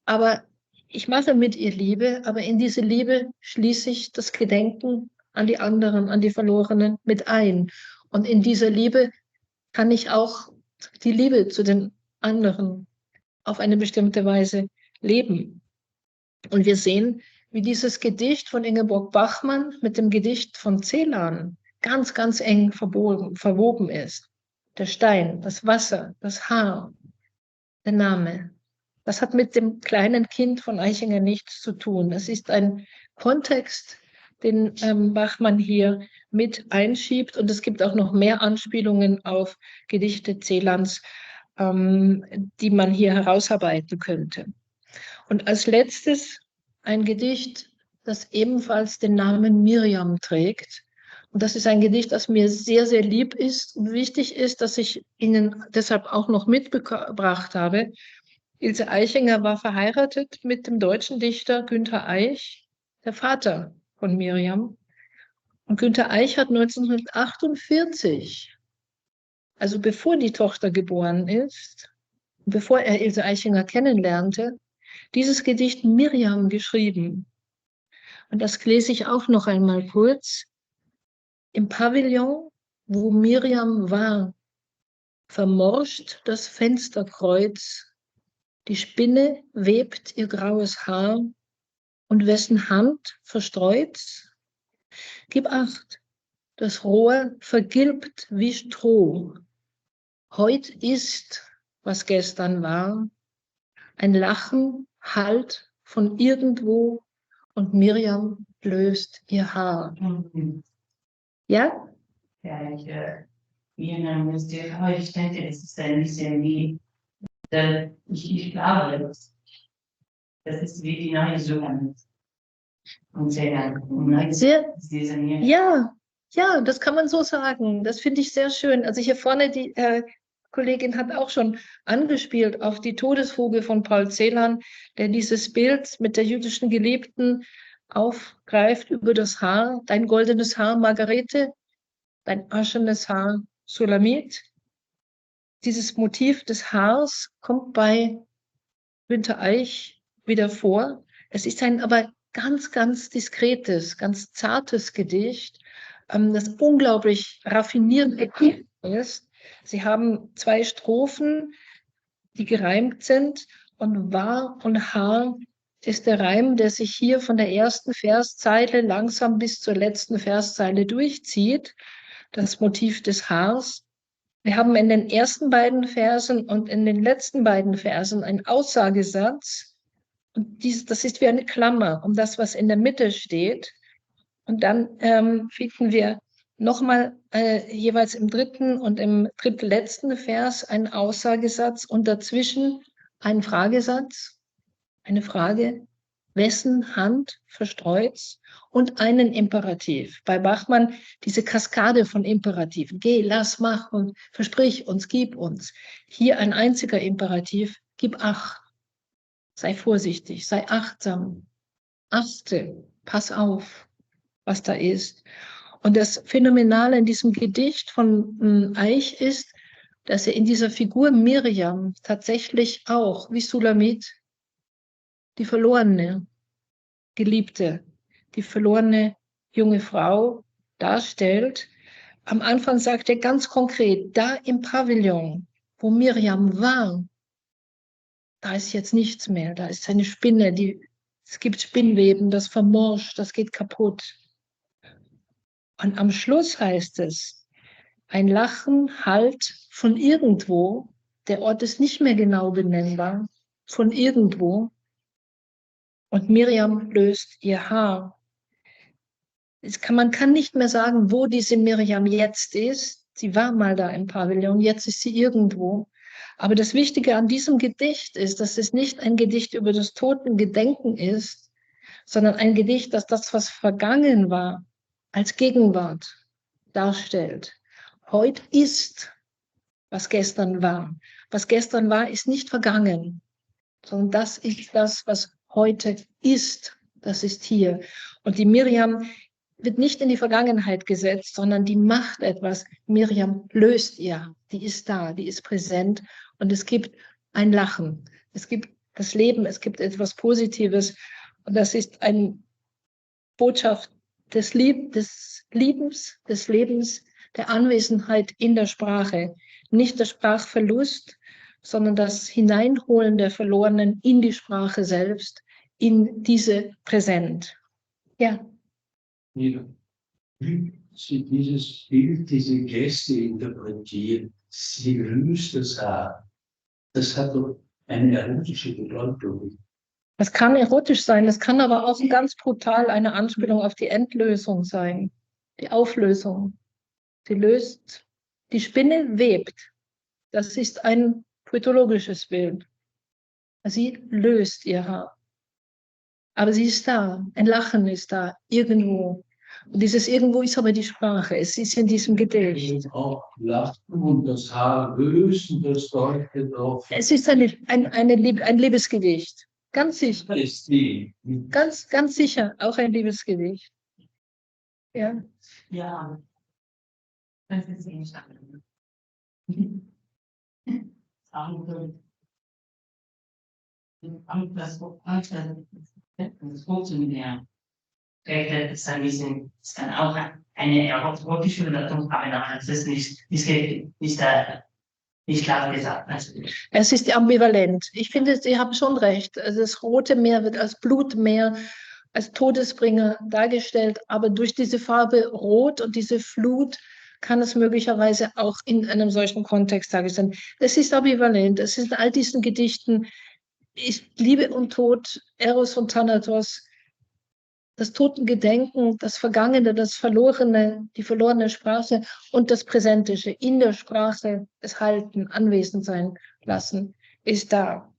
aber ich mache mit ihr Liebe, aber in diese Liebe schließe ich das Gedenken an die anderen, an die Verlorenen mit ein. Und in dieser Liebe kann ich auch die Liebe zu den anderen auf eine bestimmte Weise leben. Und wir sehen, wie dieses Gedicht von Ingeborg Bachmann mit dem Gedicht von Celan ganz eng verwoben ist. Der Stein, das Wasser, das Haar, der Name. Das hat mit dem kleinen Kind von Eichinger nichts zu tun. Es ist ein Kontext, den Bachmann hier mit einschiebt. Und es gibt auch noch mehr Anspielungen auf Gedichte Celans, die man hier herausarbeiten könnte. Und als letztes ein Gedicht, das ebenfalls den Namen Miriam trägt. Und das ist ein Gedicht, das mir sehr lieb ist und wichtig ist, dass ich Ihnen deshalb auch noch mitgebracht habe. Ilse Eichinger war verheiratet mit dem deutschen Dichter Günter Eich, der Vater von Miriam. Und Günter Eich hat 1948, also bevor die Tochter geboren ist, bevor er Ilse Eichinger kennenlernte, dieses Gedicht Miriam geschrieben. Und das lese ich auch noch einmal kurz. Im Pavillon, wo Miriam war, vermorscht das Fensterkreuz, die Spinne webt ihr graues Haar und wessen Hand verstreut's? Gib acht, das Rohr vergilbt wie Stroh. Heut ist, was gestern war, ein Lachen hallt von irgendwo und Miriam löst ihr Haar. Ja? Ja, ich denke, es ist ein bisschen wie, ich glaube, das ist wie die neue Suche. Und sehr, ja, das kann man so sagen. Das finde ich sehr schön. Also hier vorne, die Kollegin hat auch schon angespielt auf die Todesfuge von Paul Celan, der dieses Bild mit der jüdischen Geliebten aufgreift über das Haar, dein goldenes Haar, Margarete, dein aschenes Haar, Sulamit. Dieses Motiv des Haars kommt bei Günter Eich wieder vor. Es ist ein aber ganz diskretes, ganz zartes Gedicht, das unglaublich raffiniert ist. Sie haben 2 Strophen, die gereimt sind, und Wahr und Haar ist der Reim, der sich hier von der ersten Verszeile langsam bis zur letzten Verszeile durchzieht, das Motiv des Haars. Wir haben in den ersten beiden Versen und in den letzten beiden Versen einen Aussagesatz. Und das ist wie eine Klammer um das, was in der Mitte steht. Und dann finden wir nochmal jeweils im dritten und im drittletzten Vers einen Aussagesatz und dazwischen einen Fragesatz, eine Frage, wessen Hand verstreut's, und einen Imperativ. Bei Bachmann diese Kaskade von Imperativen. Geh, lass, mach und versprich uns, gib uns. Hier ein einziger Imperativ, gib Acht. Sei vorsichtig, sei achtsam, achte, pass auf, was da ist. Und das Phänomenale in diesem Gedicht von Eich ist, dass er in dieser Figur Miriam tatsächlich auch, wie Sulamit, die verlorene Geliebte, die verlorene junge Frau darstellt. Am Anfang sagt er ganz konkret, da im Pavillon, wo Miriam war, da ist jetzt nichts mehr, da ist eine Spinne, es gibt Spinnweben, das vermorscht, das geht kaputt. Und am Schluss heißt es, ein Lachen hallt von irgendwo, der Ort ist nicht mehr genau benennbar, von irgendwo, und Miriam löst ihr Haar. Man kann nicht mehr sagen, wo diese Miriam jetzt ist. Sie war mal da im Pavillon, jetzt ist sie irgendwo. Aber das Wichtige an diesem Gedicht ist, dass es nicht ein Gedicht über das Totengedenken ist, sondern ein Gedicht, das das, was vergangen war, als Gegenwart darstellt. Heute ist, was gestern war. Was gestern war, ist nicht vergangen, sondern das ist das, was heute ist. Das ist hier. Und die Miriam wird nicht in die Vergangenheit gesetzt, sondern die macht etwas. Miriam löst ihr. Die ist da, die ist präsent. Und es gibt ein Lachen. Es gibt das Leben, es gibt etwas Positives. Und das ist eine Botschaft des Lebens, der Anwesenheit in der Sprache. Nicht der Sprachverlust, sondern das Hineinholen der Verlorenen in die Sprache selbst, in diese Präsent. Ja. Wie Sie dieses Bild, diese Geste interpretieren, sie löst das Haar. Das hat doch eine erotische Bedeutung. Das kann erotisch sein, das kann aber auch ganz brutal eine Anspielung auf die Endlösung sein, die Auflösung. Sie löst, die Spinne webt. Das ist ein poetologisches Bild. Sie löst ihr Haar. Aber sie ist da, ein Lachen ist da, irgendwo. Und dieses Irgendwo ist aber die Sprache, es ist in diesem Gedicht. Auch Lachen und das Haar lösen, das deutet auf. Es ist ein Liebesgedicht. Ganz sicher. Ganz sicher, auch ein Liebesgedicht. Ja. Ja. Das ist eh stark. Das funktioniert. Das kann auch eine erotische Bedeutung haben, aber das ist nicht klar gesagt. Es ist ambivalent. Ich finde, Sie haben schon recht. Also das Rote Meer wird als Blutmeer, als Todesbringer dargestellt, aber durch diese Farbe Rot und diese Flut kann es möglicherweise auch in einem solchen Kontext dargestellt werden. Das ist ambivalent. Es ist in all diesen Gedichten ist Liebe und Tod, Eros und Thanatos, das Totengedenken, das Vergangene, das Verlorene, die verlorene Sprache und das Präsentische in der Sprache, das Halten, anwesend sein lassen, ist da.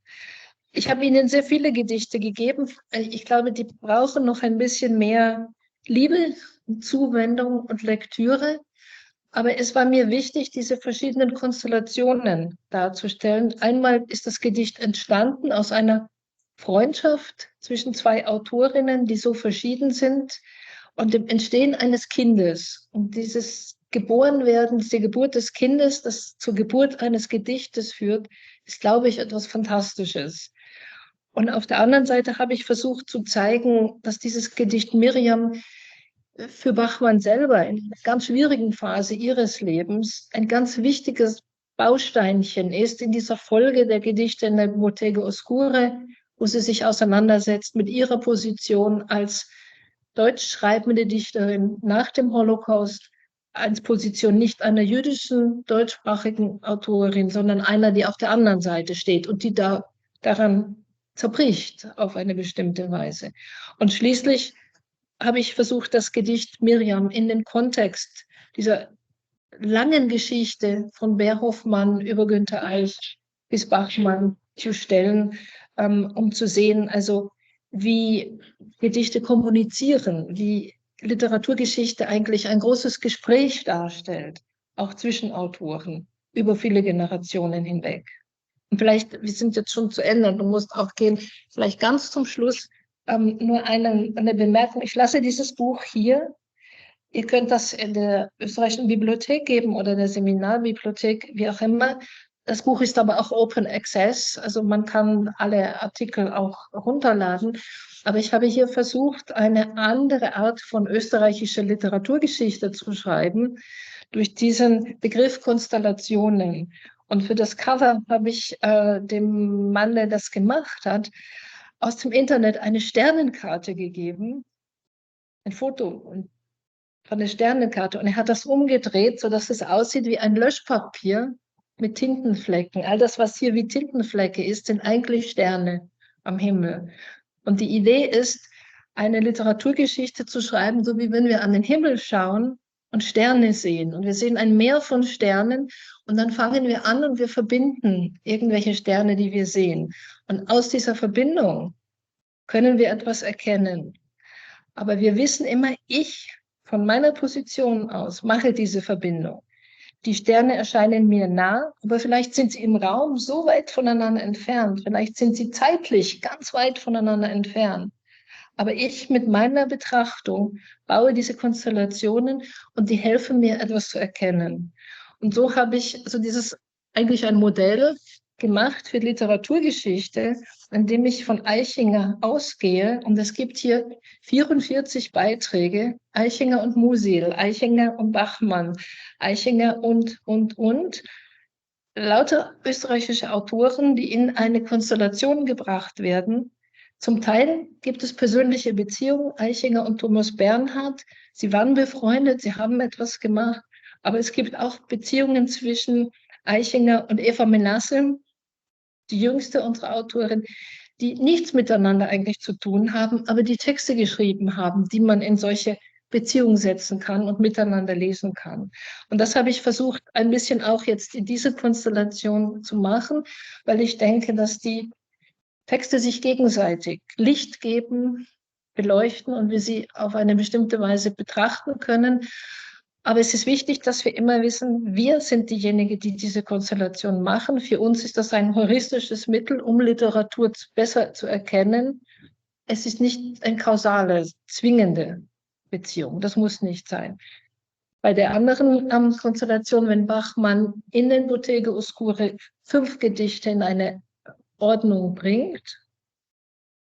Ich habe Ihnen sehr viele Gedichte gegeben. Ich glaube, die brauchen noch ein bisschen mehr Liebe, Zuwendung und Lektüre. Aber es war mir wichtig, diese verschiedenen Konstellationen darzustellen. Einmal ist das Gedicht entstanden aus einer Freundschaft zwischen zwei Autorinnen, die so verschieden sind, und dem Entstehen eines Kindes. Und dieses Geborenwerden, diese Geburt des Kindes, das zur Geburt eines Gedichtes führt, ist, glaube ich, etwas Fantastisches. Und auf der anderen Seite habe ich versucht zu zeigen, dass dieses Gedicht Miriam für Bachmann selber in einer ganz schwierigen Phase ihres Lebens ein ganz wichtiges Bausteinchen ist in dieser Folge der Gedichte in der Bottega Oscura wo sie sich auseinandersetzt mit ihrer Position als deutsch schreibende Dichterin nach dem Holocaust, als Position nicht einer jüdischen deutschsprachigen Autorin, sondern einer, die auf der anderen Seite steht und die daran zerbricht auf eine bestimmte Weise. Und schließlich habe ich versucht, das Gedicht Miriam in den Kontext dieser langen Geschichte von Beer-Hofmann über Günter Eich bis Bachmann zu stellen, um zu sehen, also wie Gedichte kommunizieren, wie Literaturgeschichte eigentlich ein großes Gespräch darstellt, auch zwischen Autoren, über viele Generationen hinweg. Und vielleicht, wir sind jetzt schon zu Ende, du musst auch gehen, vielleicht ganz zum Schluss nur eine Bemerkung. Ich lasse dieses Buch hier. Ihr könnt das in der österreichischen Bibliothek geben oder der Seminarbibliothek, wie auch immer. Das Buch ist aber auch Open Access, also man kann alle Artikel auch runterladen. Aber ich habe hier versucht, eine andere Art von österreichischer Literaturgeschichte zu schreiben, durch diesen Begriff Konstellationen. Und für das Cover habe ich dem Mann, der das gemacht hat, aus dem Internet eine Sternenkarte gegeben, ein Foto von der Sternenkarte. Und er hat das umgedreht, sodass es aussieht wie ein Löschpapier mit Tintenflecken. All das, was hier wie Tintenflecke ist, sind eigentlich Sterne am Himmel. Und die Idee ist, eine Literaturgeschichte zu schreiben, so wie wenn wir an den Himmel schauen und Sterne sehen. Und wir sehen ein Meer von Sternen und dann fangen wir an und wir verbinden irgendwelche Sterne, die wir sehen. Und aus dieser Verbindung können wir etwas erkennen. Aber wir wissen immer, ich von meiner Position aus mache diese Verbindung. Die Sterne erscheinen mir nah, aber vielleicht sind sie im Raum so weit voneinander entfernt. Vielleicht sind sie zeitlich ganz weit voneinander entfernt. Aber ich mit meiner Betrachtung baue diese Konstellationen und die helfen mir, etwas zu erkennen. Und so habe ich also eigentlich ein Modell gemacht für Literaturgeschichte, indem ich von Eichinger ausgehe. Und es gibt hier 44 Beiträge, Eichinger und Musil, Eichinger und Bachmann, Eichinger und. Lauter österreichische Autoren, die in eine Konstellation gebracht werden. Zum Teil gibt es persönliche Beziehungen, Eichinger und Thomas Bernhard. Sie waren befreundet, sie haben etwas gemacht. Aber es gibt auch Beziehungen zwischen Eichinger und Eva Menasse, die jüngste unserer Autorin, die nichts miteinander eigentlich zu tun haben, aber die Texte geschrieben haben, die man in solche Beziehungen setzen kann und miteinander lesen kann. Und das habe ich versucht, ein bisschen auch jetzt in diese Konstellation zu machen, weil ich denke, dass die Texte sich gegenseitig Licht geben, beleuchten und wir sie auf eine bestimmte Weise betrachten können. Aber es ist wichtig, dass wir immer wissen, wir sind diejenigen, die diese Konstellation machen. Für uns ist das ein heuristisches Mittel, um Literatur besser zu erkennen. Es ist nicht eine kausale, zwingende Beziehung. Das muss nicht sein. Bei der anderen Konstellation, wenn Bachmann in den Bottega Oscure 5 Gedichte in eine Ordnung bringt,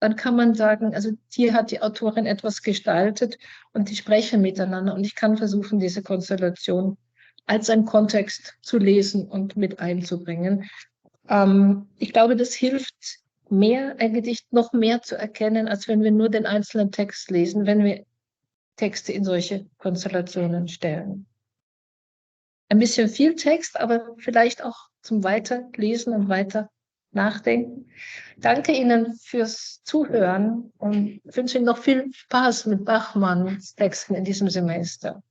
dann kann man sagen, also hier hat die Autorin etwas gestaltet und die sprechen miteinander und ich kann versuchen, diese Konstellation als einen Kontext zu lesen und mit einzubringen. Ich glaube, das hilft mehr, ein Gedicht noch mehr zu erkennen, als wenn wir nur den einzelnen Text lesen, wenn wir Texte in solche Konstellationen stellen. Ein bisschen viel Text, aber vielleicht auch zum Weiterlesen und weiter nachdenken. Danke Ihnen fürs Zuhören und wünsche Ihnen noch viel Spaß mit Bachmanns Texten in diesem Semester.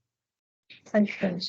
Danke.